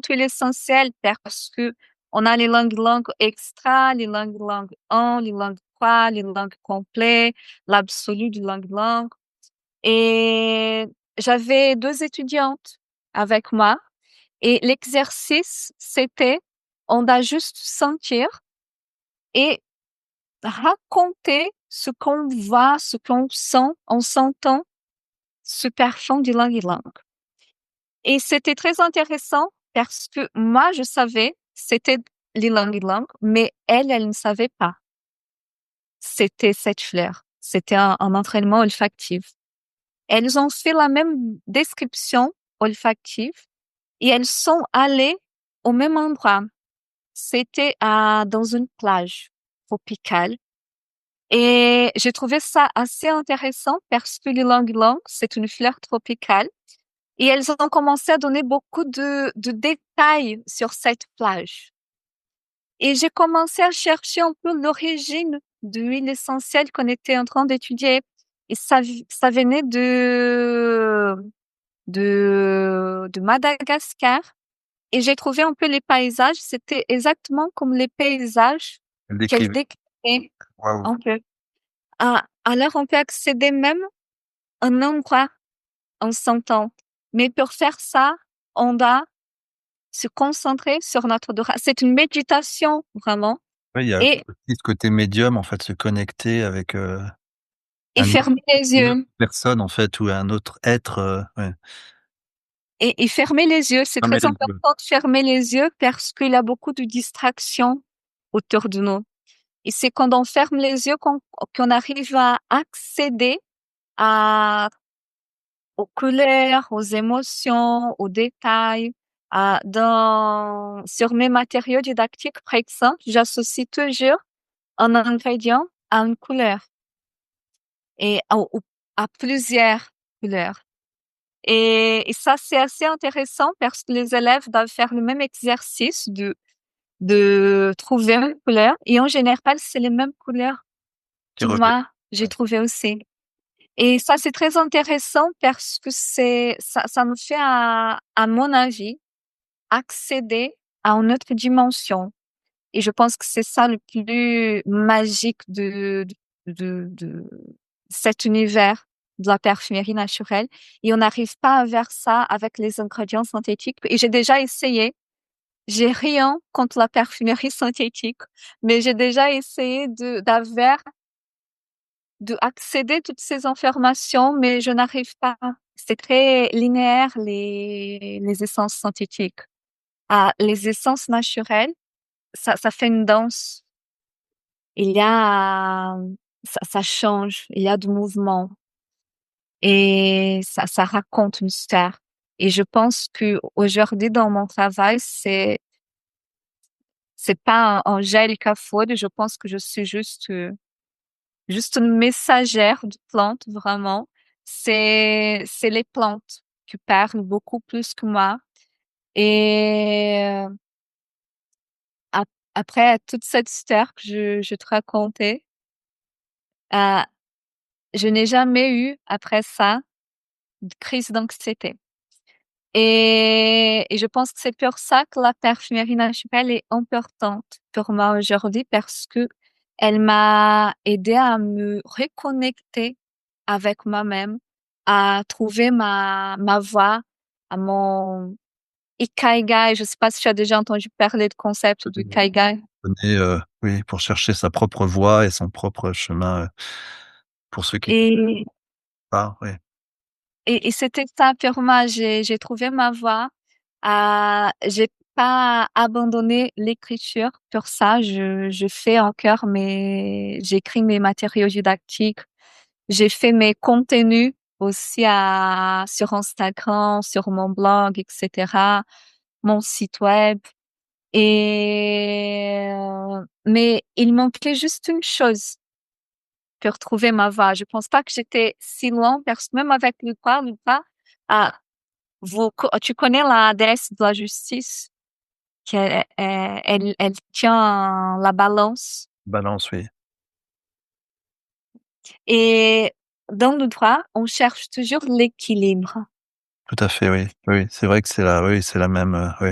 huiles essentielles parce que on a les langues extra, les langues 1, les langues 3, les langues complets, l'absolu du langue. Et j'avais deux étudiantes avec moi et l'exercice, c'était on doit juste sentir et raconter ce qu'on voit, ce qu'on sent en sentant ce parfum d'ylang-ylang. Et c'était très intéressant parce que moi, je savais c'était l'ylang-ylang, mais elle ne savait pas. C'était cette fleur. C'était un entraînement olfactif. Elles ont fait la même description olfactive et elles sont allées au même endroit. C'était dans une plage tropicale. Et j'ai trouvé ça assez intéressant parce que l'ylang-ylang, c'est une fleur tropicale. Et elles ont commencé à donner beaucoup de détails sur cette plage. Et j'ai commencé à chercher un peu l'origine de l'huile essentielle qu'on était en train d'étudier. Et ça venait de Madagascar. Et j'ai trouvé un peu les paysages. C'était exactement comme les paysages Elle qu'elle décrivait. décrivait Waouh! un peu. Alors, on peut accéder même à un endroit en sentant. Mais pour faire ça, on doit se concentrer sur notre odorat. C'est une méditation, vraiment. Oui, il y a Et, aussi ce côté médium, en fait, se connecter avec, et un autre fermer les une autre yeux. personne, en fait, ou un autre être, ouais. Et fermer les yeux. C'est Fermer très les yeux. important de fermer les yeux parce qu'il y a beaucoup de distractions autour de nous. Et c'est quand on ferme les yeux qu'on arrive à accéder à aux couleurs, aux émotions, aux détails. Sur mes matériaux didactiques, par exemple, j'associe toujours un ingrédient à une couleur et à plusieurs couleurs. Et ça, c'est assez intéressant parce que les élèves doivent faire le même exercice de trouver une couleur. Et en général, c'est les mêmes couleurs qui que revient. moi, j'ai Ouais. trouvé aussi. Et ça, c'est très intéressant parce que ça me fait, à mon avis, accéder à une autre dimension. Et je pense que c'est ça le plus magique de cet univers de la parfumerie naturelle. Et on n'arrive pas à faire ça avec les ingrédients synthétiques. Et j'ai déjà essayé. J'ai rien contre la parfumerie synthétique, mais j'ai déjà essayé de accéder à toutes ces informations, mais je n'arrive pas. C'est très linéaire, les essences synthétiques. Les essences naturelles, ça fait une danse. Il y a, ça change, il y a du mouvement et ça raconte une histoire. Et je pense que aujourd'hui, dans mon travail, c'est pas un gel Food. Je pense que je suis juste une messagère de plantes, vraiment. C'est les plantes qui parlent beaucoup plus que moi. Et ap- après toute cette histoire que je te racontais, euh, je n'ai jamais eu, après ça, de crise d'anxiété. Et je pense que c'est pour ça que la parfumerie naturelle est importante pour moi aujourd'hui parce que elle m'a aidé à me reconnecter avec moi-même, à trouver ma voie, à mon ikigai. Je sais pas si tu as déjà entendu parler du concept du ikigai. Donner, oui, pour chercher sa propre voie et son propre chemin, pour ceux qui ne connaissent Et, pas, oui, et c'était ça pour moi. J'ai trouvé ma voie. J'ai pas abandonné l'écriture pour ça. Je fais encore j'écris mes matériaux didactiques. J'ai fait mes contenus aussi sur Instagram, sur mon blog, etc., mon site web. Mais il manquait juste une chose pour trouver ma voie. Je pense pas que j'étais si loin parce que même avec Lucas, ah, tu connais la déesse de la justice, elle tient la balance. balance, oui, Et dans le droit, on cherche toujours l'équilibre. tout à fait, oui, oui, c'est vrai que c'est la même, oui,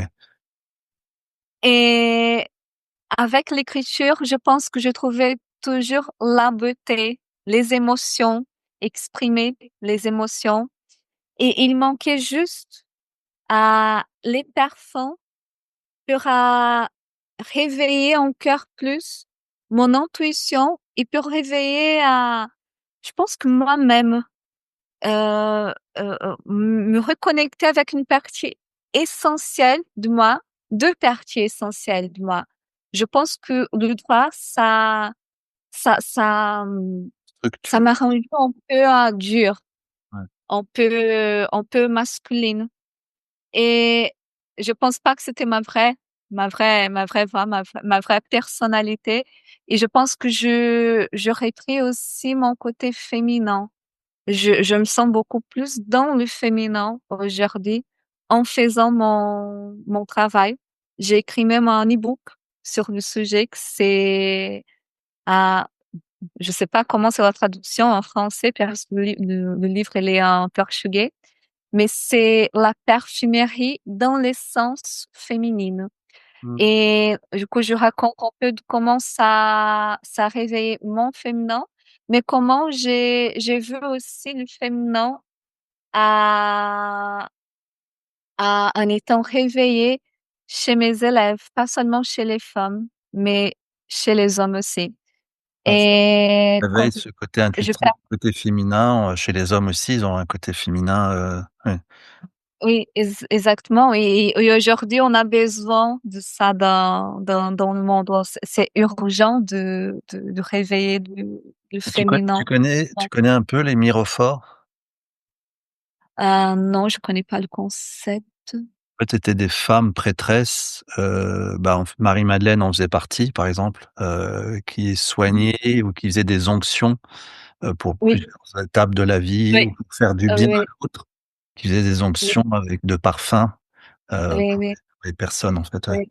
Et avec l'écriture, je pense que je trouvais toujours la beauté, les émotions, exprimer les émotions. Et il manquait juste les parfums pour réveiller encore plus mon intuition et pour réveiller je pense que moi-même, me reconnecter avec une partie essentielle de moi, deux parties essentielles de moi. Je pense que le droit, ça, ça, hum, ça structure, m'a rendu un peu dur, ouais. un peu masculine. Et je pense pas que c'était ma vraie voix, ma vraie personnalité. Et je pense que j'aurais pris aussi mon côté féminin. Je me sens beaucoup plus dans le féminin aujourd'hui en faisant mon travail. J'ai écrit même un e-book sur le sujet que euh, je sais pas comment c'est la traduction en français parce que le livre, il est en portugais, mais c'est la parfumerie dans l'essence féminine. Mmh. Et du coup, je raconte un peu de comment ça a réveillé mon féminin, mais comment j'ai vu aussi le féminin à, en étant réveillé chez mes élèves, pas seulement chez les femmes, mais chez les hommes aussi. Ah, ça Et quand réveille ce côté je intuitif, côté féminin, chez les hommes aussi, ils ont un côté féminin, oui, Oui, exactement. Et aujourd'hui, on a besoin de ça dans le monde. C'est urgent de réveiller le et tu féminin. connais un peu les mirophores? Non, je connais pas le concept. En fait, c'était des femmes prêtresses, bah, Marie-Madeleine en faisait partie, par exemple, qui Mmh. soignaient ou qui faisaient des onctions, pour Oui, plusieurs étapes de la vie oui, ou pour faire du bien à oui, l'autre, qui faisaient des oui, onctions avec de parfums, oui, pour oui, les personnes, en fait, ouais. oui.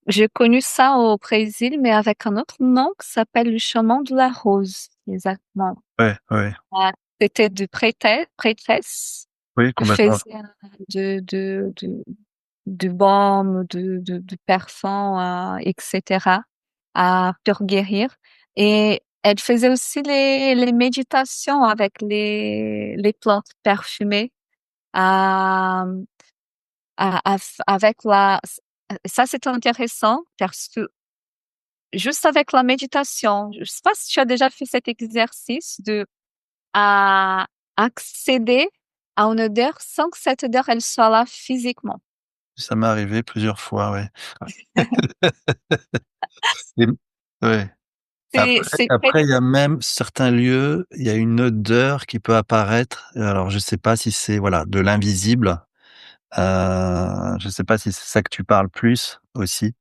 J'ai connu ça au Brésil, mais avec un autre nom qui s'appelle le chaman de la rose, exactement. Ouais, ouais, Ah, c'était de prêtresses oui, qui complètement. faisaient du baume, de parfum, etc. Pour guérir. Et elle faisait aussi les méditations avec les plantes parfumées. à, Avec ça c'est intéressant parce que juste avec la méditation, je sais pas si tu as déjà fait cet exercice de à accéder à une odeur sans que cette odeur elle soit là physiquement. Ça m'est arrivé plusieurs fois, ouais. Et ouais. Après C'est très après il y a même certains lieux, il y a une odeur qui peut apparaître, alors je sais pas si c'est, voilà, de l'invisible, je sais pas si c'est ça que tu parles plus aussi?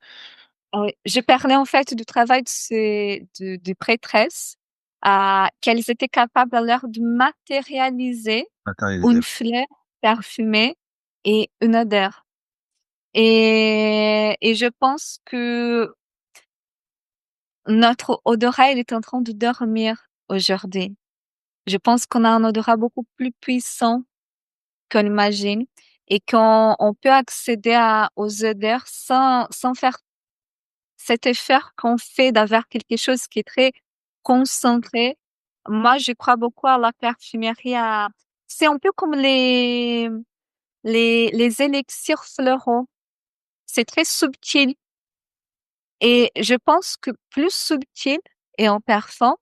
Oui, je parlais en fait du travail de prêtresses, qu'elles étaient capables alors de matérialiser Matérialisé. une fleur parfumée et une odeur. Et je pense que notre odorat, il est en train de dormir aujourd'hui. Je pense qu'on a un odorat beaucoup plus puissant qu'on imagine et qu'on peut accéder aux odeurs sans faire cet effort qu'on fait d'avoir quelque chose qui est très concentré. Moi, je crois beaucoup à la parfumerie. C'est un peu comme les élixirs floraux. C'est très subtil. Et je pense que plus subtil et en parfum,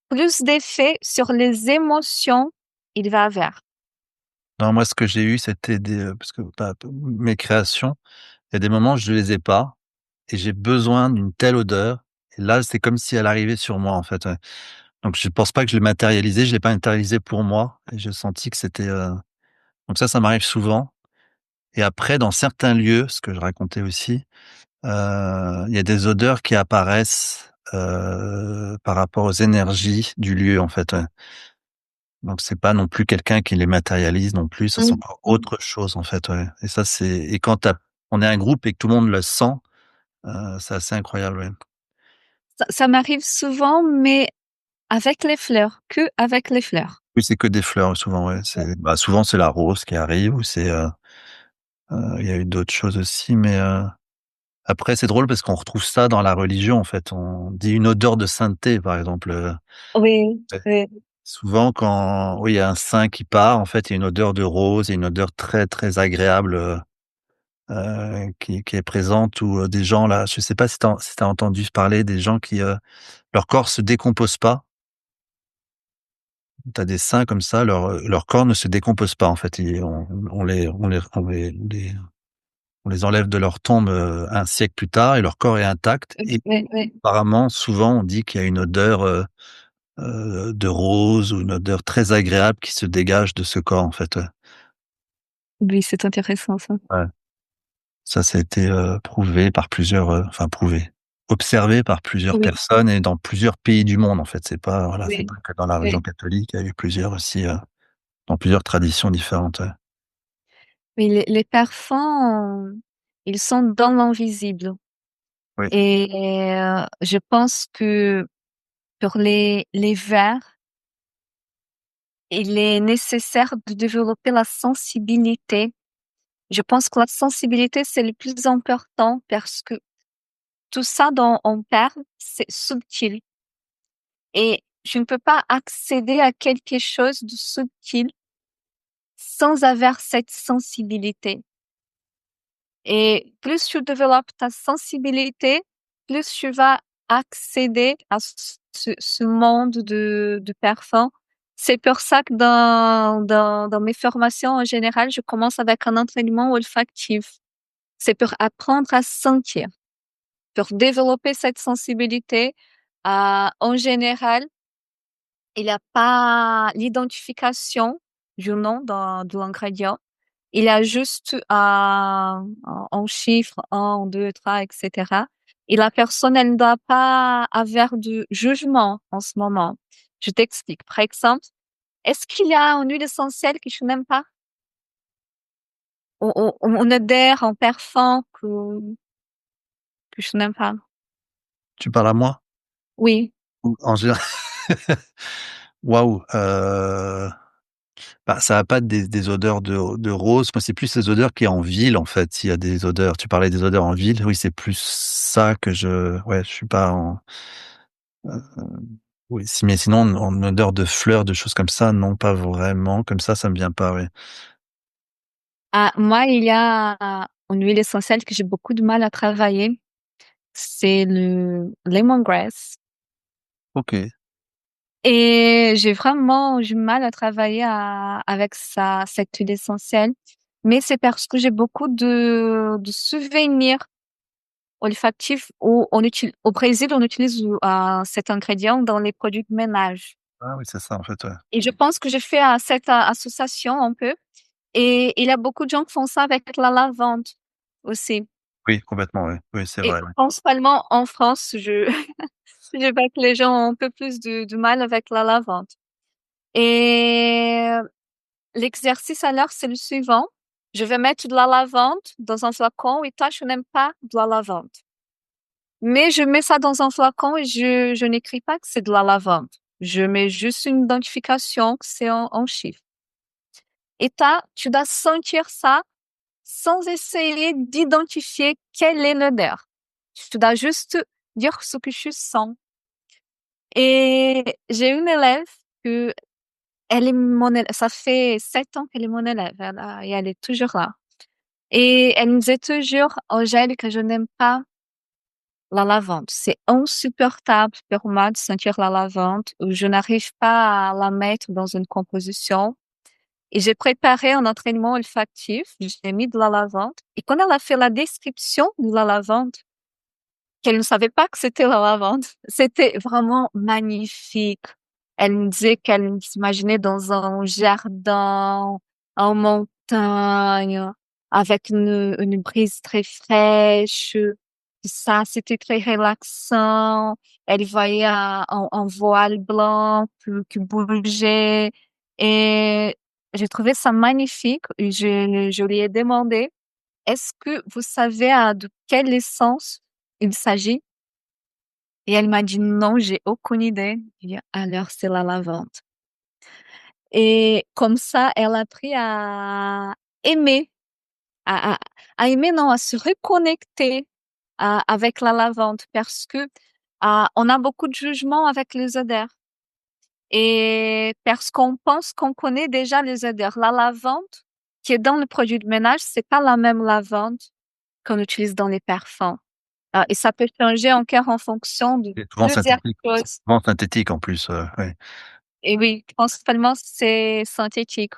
plus d'effet sur les émotions il va avoir. Non, moi, ce que j'ai eu, c'était parce que, bah, mes créations, il y a des moments, je les ai pas et j'ai besoin d'une telle odeur et là, c'est comme si elle arrivait sur moi, en fait, ouais. Donc je pense pas que je l'ai matérialisé, je l'ai pas matérialisé pour moi et j'ai senti que c'était, donc ça m'arrive souvent et après dans certains lieux, ce que je racontais aussi, il y a des odeurs qui apparaissent, par rapport aux énergies du lieu, en fait, ouais. Donc c'est pas non plus quelqu'un qui les matérialise non plus, ça c'est Mmh encore mh. autre chose, en fait, ouais et ça c'est et quand on est un groupe et que tout le monde le sent, c'est assez incroyable, ouais. Ça m'arrive souvent, mais avec les fleurs, que avec les fleurs. Oui, c'est que des fleurs souvent, ouais, bah, souvent c'est la rose qui arrive ou c'est, il y a eu d'autres choses aussi mais après c'est drôle parce qu'on retrouve ça dans la religion, en fait. On dit une odeur de sainteté, par exemple, Oui, ouais. oui, Souvent quand oui, il y a un saint qui part, en fait, il y a une odeur de rose, il y a une odeur très, très agréable, qui est présente ou, des gens là, je sais pas si tu entendu parler des gens qui, leur corps se décompose pas. Tu as des saints comme ça, leur corps ne se décompose pas, en fait. Ils on les enlève de leur tombe, un siècle plus tard et leur corps est intact et oui, oui. apparemment, souvent, on dit qu'il y a une odeur, de rose ou une odeur très agréable qui se dégage de ce corps, en fait, ouais. Oui, c'est intéressant ça. Ouais. Ça a été, prouvé par plusieurs, enfin prouvé, observé par plusieurs Oui, personnes et dans plusieurs pays du monde, en fait. C'est pas voilà, c'est oui, pas que dans la religion oui. catholique, il y a eu plusieurs aussi, dans plusieurs traditions différentes, ouais. Oui, les parfums, ils sont dans l'invisible Oui. et je pense que pour les verts, il est nécessaire de développer la sensibilité. Je pense que la sensibilité, c'est le plus important parce que tout ça dont on parle, c'est subtil et je ne peux pas accéder à quelque chose de subtil sans avoir cette sensibilité. Et plus tu développes ta sensibilité, plus tu vas accéder à ce monde de parfum. C'est pour ça que dans mes formations en général, je commence avec un entraînement olfactif. C'est pour apprendre à sentir, pour développer cette sensibilité. En général, il n'y a pas l'identification. du nom de l'ingrédient. Il y a juste un chiffre, un, deux, trois, etc. Et la personne, elle ne doit pas avoir de jugement en ce moment. Je t'explique. Par exemple, est-ce qu'il y a une huile essentielle que tu n'aimes pas? On adhère en parfum que je n'aime pas. Tu parles à moi? Oui. Ou en général? Waouh, bah, ça a pas des odeurs de rose. Moi, c'est plus les odeurs qu'il y a en ville, en fait, s'il y a des odeurs. Tu parlais des odeurs en ville, oui, c'est plus ça que je suis pas en oui, si mais sinon en odeur de fleurs, de choses comme ça, non, pas vraiment. Comme ça me vient pas, ouais. Ah, moi, il y a une huile essentielle que j'ai beaucoup de mal à travailler. C'est le lemongrass. OK. Et j'ai vraiment du mal à travailler avec cette huile essentielle. Mais c'est parce que j'ai beaucoup de souvenirs olfactifs où au Brésil, on utilise cet ingrédient dans les produits de ménage. Ah oui, c'est ça, en fait, ouais. Et je pense que j'ai fait cette association un peu. Et il y a beaucoup de gens qui font ça avec la lavande aussi. Oui, complètement, ouais. Oui, c'est Et vrai, ouais. principalement en France, je vois que les gens ont un peu plus de mal avec la lavande. Et l'exercice alors, c'est le suivant. Je vais mettre de la lavande dans un flacon et toi, tu n'aimes pas de la lavande. Mais je mets ça dans un flacon et je n'écris pas que c'est de la lavande. Je mets juste une identification que c'est un chiffre. Et toi, tu dois sentir ça sans essayer d'identifier quelle est l'odeur. Tu dois juste dire ce que tu sens. Et j'ai une élève que elle est mon élève, ça fait 7 ans qu'elle est mon élève, et elle est toujours là. Et elle me disait toujours, Angèle, que je n'aime pas la lavande. C'est insupportable pour moi de sentir la lavande. Je n'arrive pas à la mettre dans une composition. Et j'ai préparé un entraînement olfactif. J'ai mis de la lavande. Et quand elle a fait la description de la lavande, qu'elle ne savait pas que c'était la lavande. C'était vraiment magnifique. Elle me disait qu'elle s'imaginait dans un jardin, en montagne, avec une brise très fraîche. Ça, c'était très relaxant. Elle voyait un voile blanc qui bougeait. Et j'ai trouvé ça magnifique. Je lui ai demandé, est-ce que vous savez de quelle essence il s'agit? Et elle m'a dit non, j'ai aucune idée. J'ai dit, alors c'est la lavande. Et comme ça, elle a appris à aimer, à, à, à aimer, non, à se reconnecter avec la lavande parce que on a beaucoup de jugements avec les odeurs. Et parce qu'on pense qu'on connaît déjà les odeurs. La lavande qui est dans le produit de ménage, c'est pas la même lavande qu'on utilise dans les parfums. Et ça peut changer encore en fonction de C'est souvent plusieurs synthétique. C'est choses. souvent synthétique en plus, ouais. Et oui, principalement, c'est synthétique.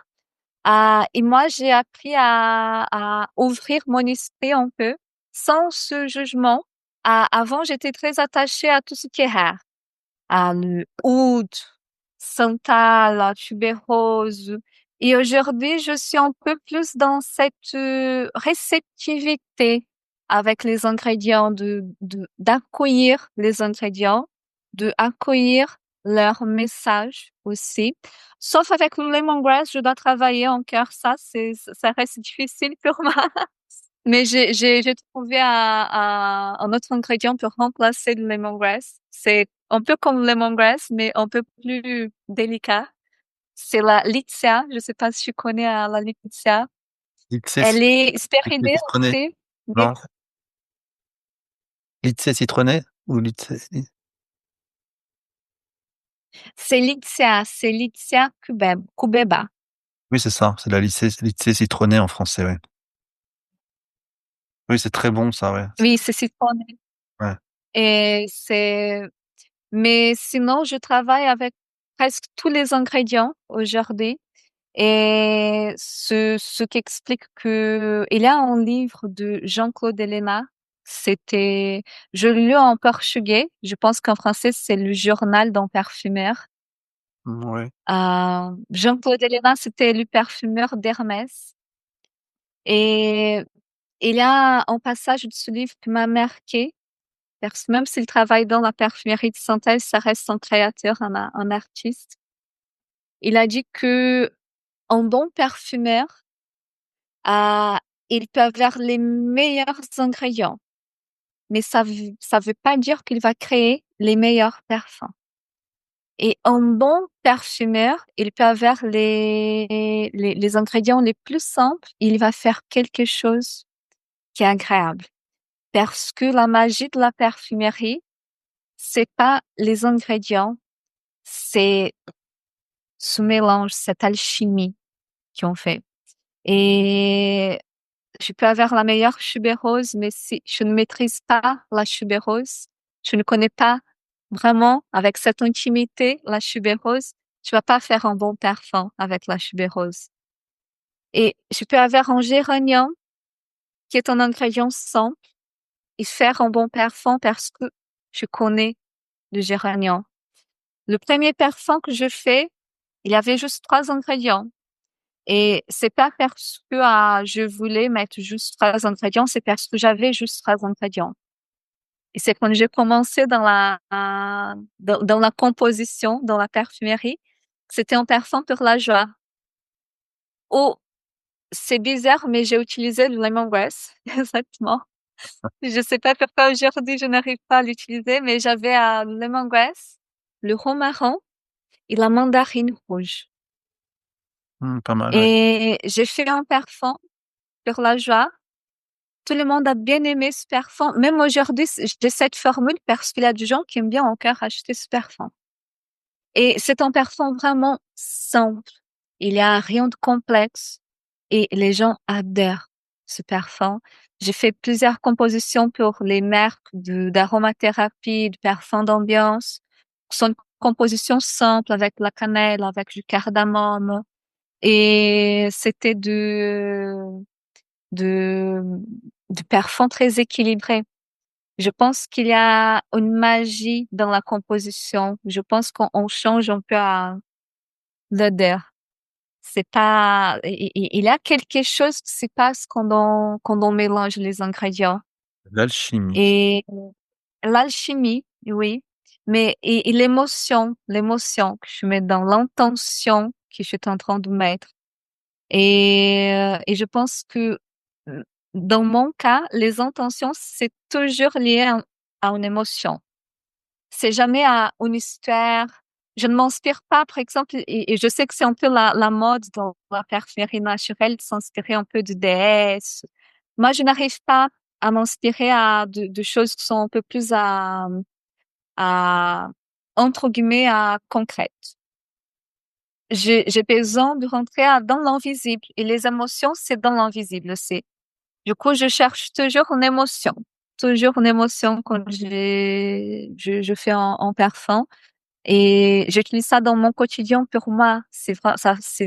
Et moi, j'ai appris à ouvrir mon esprit un peu, sans ce jugement. Avant, j'étais très attachée à tout ce qui est rare. Le oud, santal, tubérose. Et aujourd'hui, je suis un peu plus dans cette réceptivité avec les ingrédients, d'accueillir les ingrédients, de accueillir leur message aussi. Sauf avec le lemongrass, je dois travailler encore ça, ça reste difficile pour moi. Mais j'ai trouvé un autre ingrédient pour remplacer le lemongrass. C'est un peu comme le lemongrass, mais un peu plus délicat. C'est la Litsea. Je sais pas si tu connais la Litsea. Lychée Elle est lychée spiridée citronné, aussi. non? Lychée citronné ou lychée C'est Litsea cubeba. oui, c'est ça, c'est la lychée citronnée en français, ouais. Oui, c'est très bon ça, ouais. Oui, c'est citronné. Ouais. Et mais sinon, je travaille avec presque tous les ingrédients aujourd'hui. Et ce qui explique que il y a un livre de Jean-Claude Helena. Je l'ai lu en portugais. Je pense qu'en français, c'est le journal d'un parfumeur. Ouais. Jean-Claude Ellena, c'était le parfumeur d'Hermès. Et il y a un passage de ce livre qui m'a marqué, parce que même s'il travaille dans la parfumerie de synthèse, ça reste un créateur, un artiste. Il a dit que un bon parfumeur, euh, il peut avoir les meilleurs ingrédients, mais ça veut pas dire qu'il va créer les meilleurs parfums. Et un bon parfumeur, il peut avoir les ingrédients les plus simples, il va faire quelque chose qui est agréable. Parce que la magie de la parfumerie, c'est pas les ingrédients, c'est ce mélange, cette alchimie qu'on fait. Et je peux avoir la meilleure tubéreuse, mais si je ne maîtrise pas la tubéreuse, je ne connais pas vraiment avec cette intimité la tubéreuse, tu vas pas faire un bon parfum avec la tubéreuse. Et je peux avoir un géranium qui est un ingrédient simple et faire un bon parfum parce que je connais le géranium. Le premier parfum que je fais, il y avait juste 3 ingrédients. Et c'est pas parce que je voulais mettre juste 3 ingrédients, c'est parce que j'avais juste 3 ingrédients. Et c'est quand j'ai commencé dans la composition, dans la parfumerie, c'était un parfum pour la joie. Oh, c'est bizarre, mais j'ai utilisé le lemongrass, exactement. Je sais pas pourquoi aujourd'hui je n'arrive pas à l'utiliser, mais j'avais le lemongrass, le romarin et la mandarine rouge. Pas mal, ouais. Et j'ai fait un parfum pour la joie. Tout le monde a bien aimé ce parfum. Même aujourd'hui, j'ai cette formule parce qu'il y a des gens qui aiment bien encore acheter ce parfum. Et c'est un parfum vraiment simple. Il y a rien de complexe et les gens adorent ce parfum. J'ai fait plusieurs compositions pour les marques d'aromathérapie, de parfums d'ambiance. Ce sont des compositions simples avec la cannelle, avec du cardamome. Et c'était de, du parfum très équilibré. Je pense qu'il y a une magie dans la composition. Je pense qu'on change un peu l'odeur. C'est pas, il y a quelque chose qui se passe quand on mélange les ingrédients. L'alchimie. Et l'alchimie, oui, mais et l'émotion que je mets dans l'intention que je suis en train de mettre. Et je pense que dans mon cas, les intentions, c'est toujours lié à une émotion. C'est jamais à une histoire. Je ne m'inspire pas, par exemple, et je sais que c'est un peu la mode dans la parfumerie naturelle de s'inspirer un peu de déesses. Moi, je n'arrive pas à m'inspirer de choses qui sont un peu plus à entre guillemets, à concrètes. J'ai besoin de rentrer dans l'invisible. Et les émotions, c'est dans l'invisible aussi. Du coup, je cherche toujours une émotion. Toujours une émotion quand je fais un parfum. Et j'utilise ça dans mon quotidien pour moi. C'est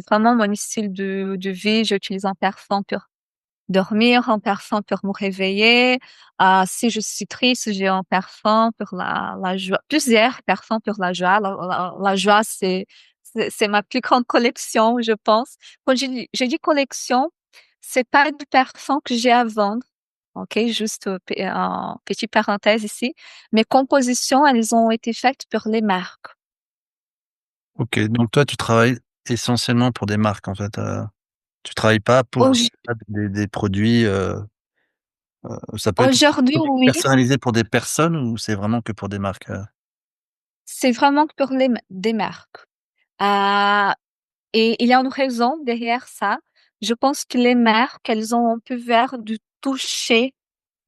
vraiment mon style de vie. J'utilise un parfum pour dormir, un parfum pour me réveiller. Si je suis triste, j'ai un parfum pour la joie. Plusieurs parfums pour la joie. La joie, c'est ma plus grande collection, je pense. Quand j'ai dit collection, c'est pas du parfum que j'ai à vendre. OK, juste en petite parenthèse ici. Mes compositions, elles ont été faites pour les marques. OK, donc toi, tu travailles essentiellement pour des marques, en fait, tu travailles pas pour Auj- des produits, ça peut être Aujourd'hui, oui, personnalisé pour des personnes ou c'est vraiment que pour des marques, c'est vraiment pour des marques. Euh, et il y a une raison derrière ça. Je pense que les marques, elles ont un pouvoir de toucher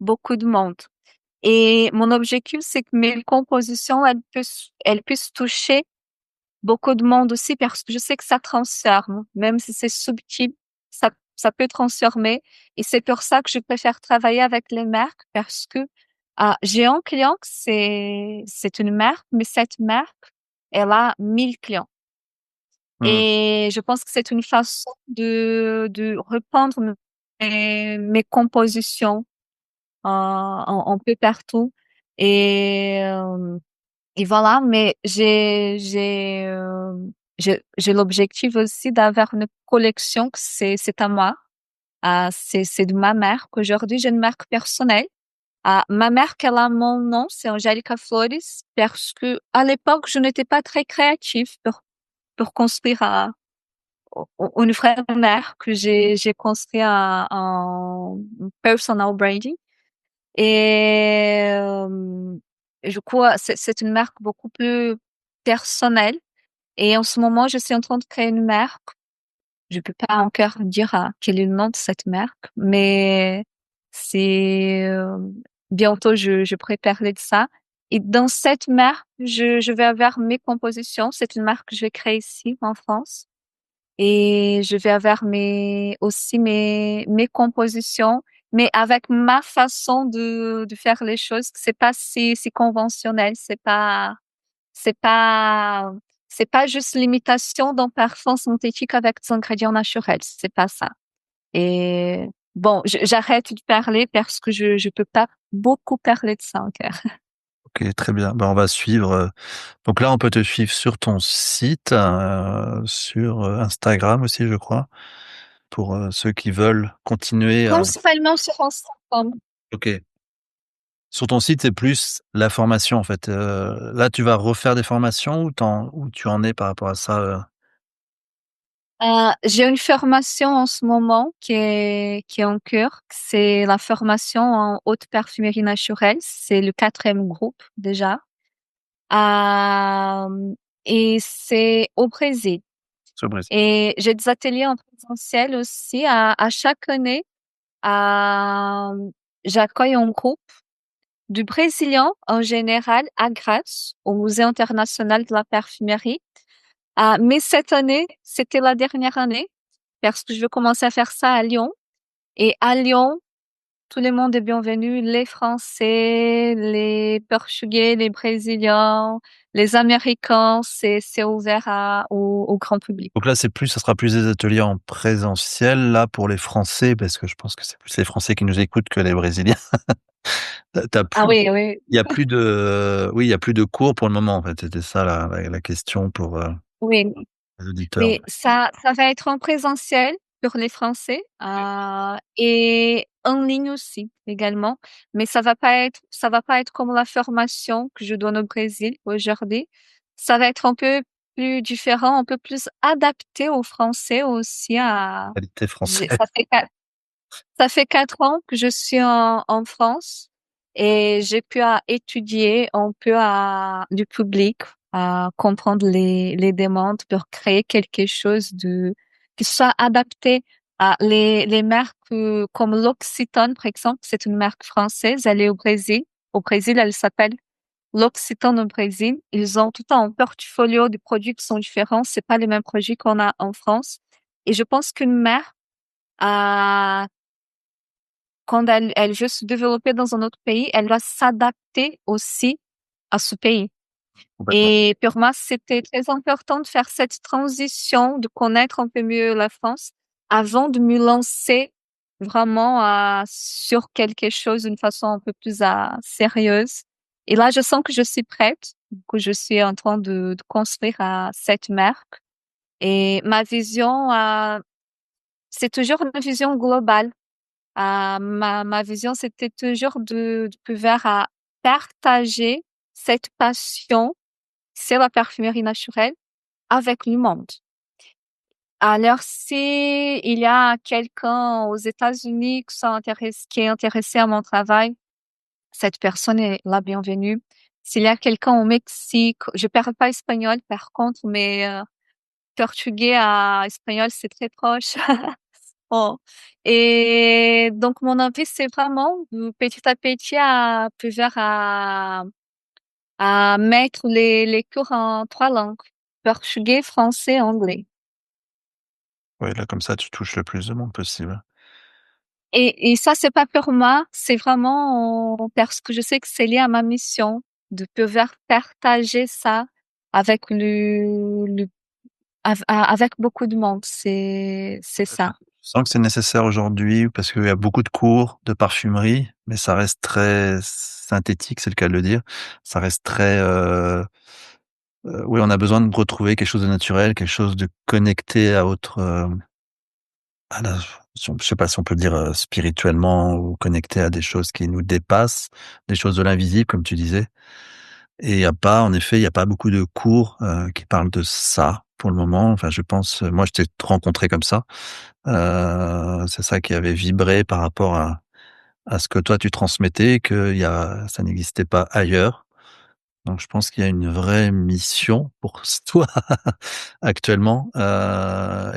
beaucoup de monde. Et mon objectif, c'est que mes compositions, elles puissent toucher beaucoup de monde aussi parce que je sais que ça transforme, même si c'est subtil, ça peut transformer. Et c'est pour ça que je préfère travailler avec les marques parce que j'ai un client que c'est une marque, mais cette marque, elle a 1000 clients. Mmh. Et je pense que c'est une façon de reprendre mes compositions un peu partout. Et Et voilà, mais j'ai l'objectif aussi d'avoir une collection que c'est à moi. C'est de ma marque. Aujourd'hui, j'ai une marque personnelle. Ma marque, elle a mon nom, c'est Angélica Flores, parce que à l'époque, je n'étais pas très créative pour construire une vraie marque. J'ai construit un personal branding. Et je crois c'est une marque beaucoup plus personnelle. Et en ce moment, je suis en train de créer une marque. Je peux pas encore dire quel est le nom de cette marque, mais c'est bientôt je pourrai parler de ça. Et dans cette marque, je vais avoir mes compositions. C'est une marque que je vais créer ici en France. Et je vais avoir aussi mes compositions, mais avec ma façon de faire les choses. C'est pas si conventionnel. C'est pas, c'est pas juste l'imitation d'un parfum synthétique avec des ingrédients naturels. C'est pas ça. Et bon, j'arrête de parler parce que je peux pas beaucoup parler de ça encore. OK, très bien. Ben, on va suivre, donc là, on peut te suivre sur ton site, sur, Instagram aussi, je crois, pour, ceux qui veulent continuer à Principalement sur Instagram. OK. Sur ton site, c'est plus la formation, en fait, là, tu vas refaire des formations ou où tu en es par rapport à ça, J'ai une formation en ce moment qui est en cours. C'est la formation en haute parfumerie naturelle. C'est le quatrième groupe déjà. Euh, et c'est au Brésil. sur le Brésil? Et j'ai des ateliers en présentiel aussi. À chaque année, j'accueille un groupe du Brésilien en général à Grasse, au Musée international de la parfumerie. Mais cette année, c'était la dernière année parce que je veux commencer à faire ça à Lyon. Et à Lyon, tout le monde est bienvenu, les Français, les Portugais, les Brésiliens, les Américains, c'est ouvert au grand public. Donc là, ça sera plus des ateliers en présentiel, là, pour les Français, parce que je pense que c'est plus les Français qui nous écoutent que les Brésiliens. Tu Ah plus oui, oui, il y a plus de oui, il y a plus de cours pour le moment, en fait. C'était ça la question pour, oui. les auditeurs. Oui, ça va être en présentiel pour les Français, et en ligne aussi également. Mais ça va pas être comme la formation que je donne au Brésil aujourd'hui. Ça va être un peu plus différent, un peu plus adapté aux Français aussi. Qualité français. Ça fait ça fait 4 ans que je suis en France et j'ai pu étudier un peu du public, à comprendre les demandes pour créer quelque chose qui soit adapté à les marques comme l'Occitane, par exemple. C'est une marque française. Elle est au Brésil. Au Brésil, elle s'appelle l'Occitane au Brésil. Ils ont tout un portfolio de produits qui sont différents. C'est pas les mêmes produits qu'on a en France. Et je pense qu'une marque a quand elle veut se développer dans un autre pays, elle doit s'adapter aussi à ce pays. Complètement. Et pour moi, c'était très important de faire cette transition, de connaître un peu mieux la France avant de me lancer vraiment sur quelque chose d'une façon un peu plus sérieuse. Et là, je sens que je suis prête, que je suis en train de construire cette marque. Et ma vision, c'est toujours une vision globale. Ma vision, c'était toujours de pouvoir partager cette passion, c'est la parfumerie naturelle, avec le monde. Alors, si il y a quelqu'un aux États-Unis qui est intéressé à mon travail, cette personne est la bienvenue. S'il y a quelqu'un au Mexique, je parle pas espagnol par contre, mais portugais à espagnol, c'est très proche. Oh. Et donc, mon envie, c'est vraiment de petit à petit à mettre les cours en 3 langues, portugais, français, anglais. Ouais, là, comme ça, tu touches le plus de monde possible. Et ça, c'est pas pour moi, c'est vraiment parce que je sais que c'est lié à ma mission de pouvoir partager ça avec avec beaucoup de monde. C'est ça. sens que c'est nécessaire aujourd'hui parce qu'il y a beaucoup de cours de parfumerie, mais ça reste très synthétique, c'est le cas de le dire. Ça reste très, oui, on a besoin de retrouver quelque chose de naturel, quelque chose de connecté à autre, à la je sais pas si on peut le dire, spirituellement ou connecté à des choses qui nous dépassent, des choses de l'invisible comme tu disais. Et il y a pas en effet, il y a pas beaucoup de cours, qui parlent de ça pour le moment. Enfin je pense, moi je t'ai rencontré comme ça. C'est ça qui avait vibré par rapport à ce que toi tu transmettais, ça n'existait pas ailleurs. Donc je pense qu'il y a une vraie mission pour toi actuellement,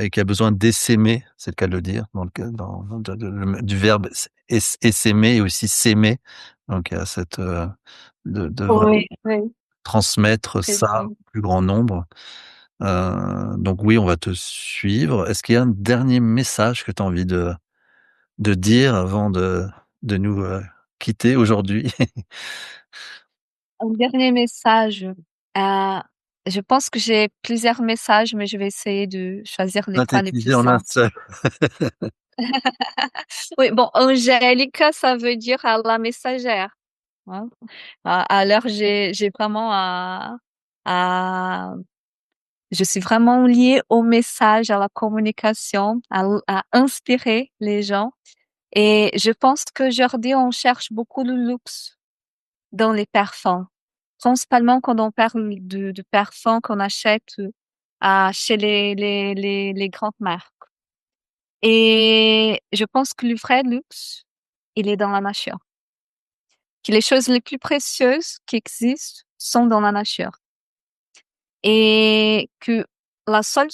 et qui a besoin d'essaimer, c'est le cas de le dire, dans le cas dans du verbe essaimer et aussi s'aimer. Donc il y a cette, de vraiment Oui, oui, transmettre c'est ça vrai. au plus grand nombre. Donc oui, on va te suivre. Est-ce qu'il y a un dernier message que tu as envie de dire avant de nous, quitter aujourd'hui? Un dernier message, je pense que j'ai plusieurs messages, mais je vais essayer de choisir les 3 les plus Synthétiser en un simples. seul. Oui, bon, Angélica, ça veut dire à la messagère, hein. Alors j'ai vraiment à je suis vraiment liée au message, à la communication, à inspirer les gens et je pense qu'aujourd'hui, on cherche beaucoup le luxe dans les parfums. Principalement quand on parle de parfums qu'on achète, chez les grandes marques et je pense que le vrai luxe, il est dans la nature. Que les choses les plus précieuses qui existent sont dans la nature et que la seule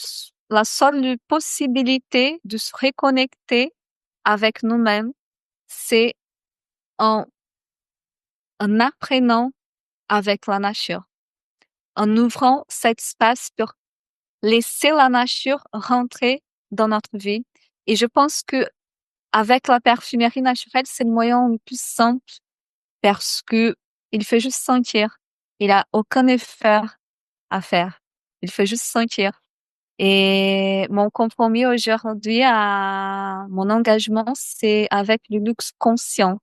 possibilité de se reconnecter avec nous-mêmes, c'est en en apprenant avec la nature, en ouvrant cet espace pour laisser la nature rentrer dans notre vie et je pense qu'avec la parfumerie naturelle, c'est le moyen le plus simple parce qu'il fait juste sentir. Il a aucun effort à faire. Il fait juste sentir. Et mon compromis aujourd'hui mon engagement, c'est avec le luxe conscient.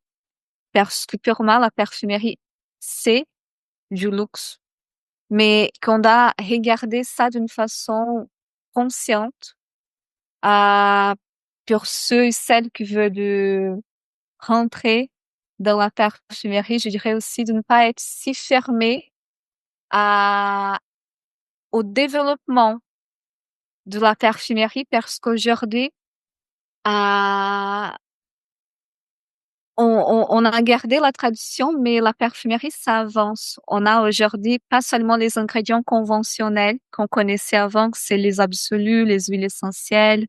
Parce que purement la parfumerie, c'est du luxe. Mais qu'on doit regarder ça d'une façon consciente, à, pour ceux et celles qui veulent rentrer dans la parfumerie, je dirais aussi de ne pas être si fermé à, au développement de la parfumerie parce qu'aujourd'hui, à, on a gardé la tradition, mais la parfumerie, ça avance. On a aujourd'hui pas seulement les ingrédients conventionnels qu'on connaissait avant, que c'est les absolus, les huiles essentielles.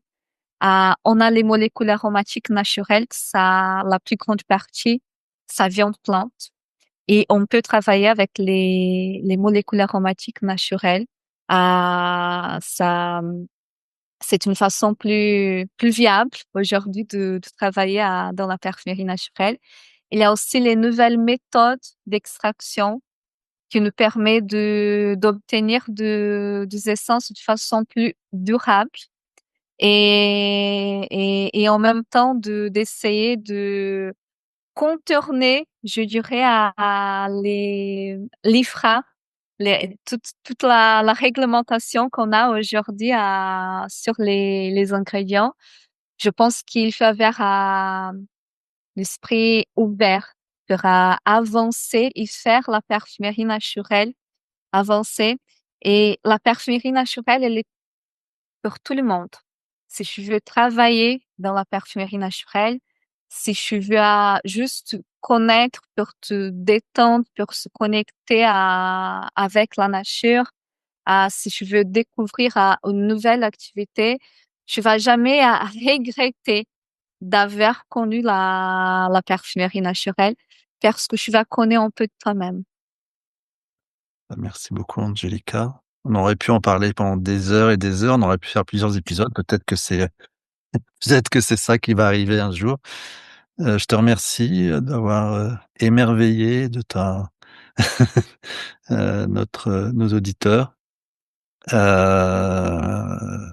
On a les molécules aromatiques naturelles, que ça, la plus grande partie, ça vient de plantes. Et on peut travailler avec les molécules aromatiques naturelles. Ça, c'est une façon plus viable aujourd'hui de travailler dans la parfumerie naturelle. Il y a aussi les nouvelles méthodes d'extraction qui nous permettent d'obtenir des essences de façon plus durable et en même temps d'essayer de contourner, je dirais, l'IFRA, toute la réglementation qu'on a aujourd'hui sur les ingrédients. Je pense qu'il faut avoir l'esprit ouvert pour avancer et faire la parfumerie naturelle avancer. Et la parfumerie naturelle, elle est pour tout le monde. Si je veux travailler dans la parfumerie naturelle, si je veux juste connaître pour te détendre, pour se connecter avec la nature, si je veux découvrir une nouvelle activité, tu vas jamais regretter d'avoir connu la parfumerie naturelle parce que tu vas connaître un peu de toi-même. Merci beaucoup Angelica. On aurait pu en parler pendant des heures et des heures, on aurait pu faire plusieurs épisodes, peut-être que c'est ça qui va arriver un jour. Je te remercie, d'avoir, émerveillé de ta nos auditeurs.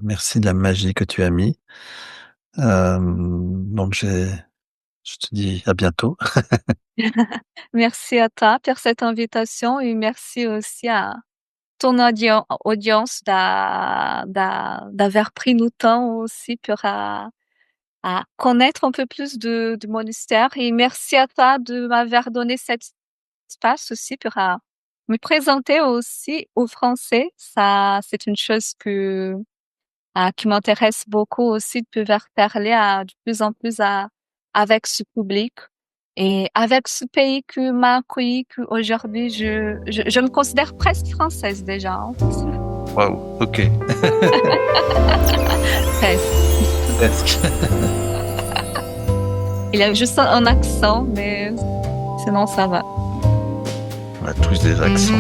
Merci de la magie que tu as mis. Donc je te dis à bientôt. Merci à toi pour cette invitation et merci aussi à ton audience d'avoir pris le temps aussi pour à connaître un peu plus de mon histoire et merci à toi de m'avoir donné cet espace aussi pour me présenter aussi aux Français. Ça, c'est une chose qui m'intéresse beaucoup aussi de pouvoir parler de plus en plus avec ce public et avec ce pays qui m'a accueilli, qu'aujourd'hui je me considère presque française déjà, hein. Waouh, OK. Presque. Presque. Il y a juste un accent, mais sinon ça va. On a tous des accents.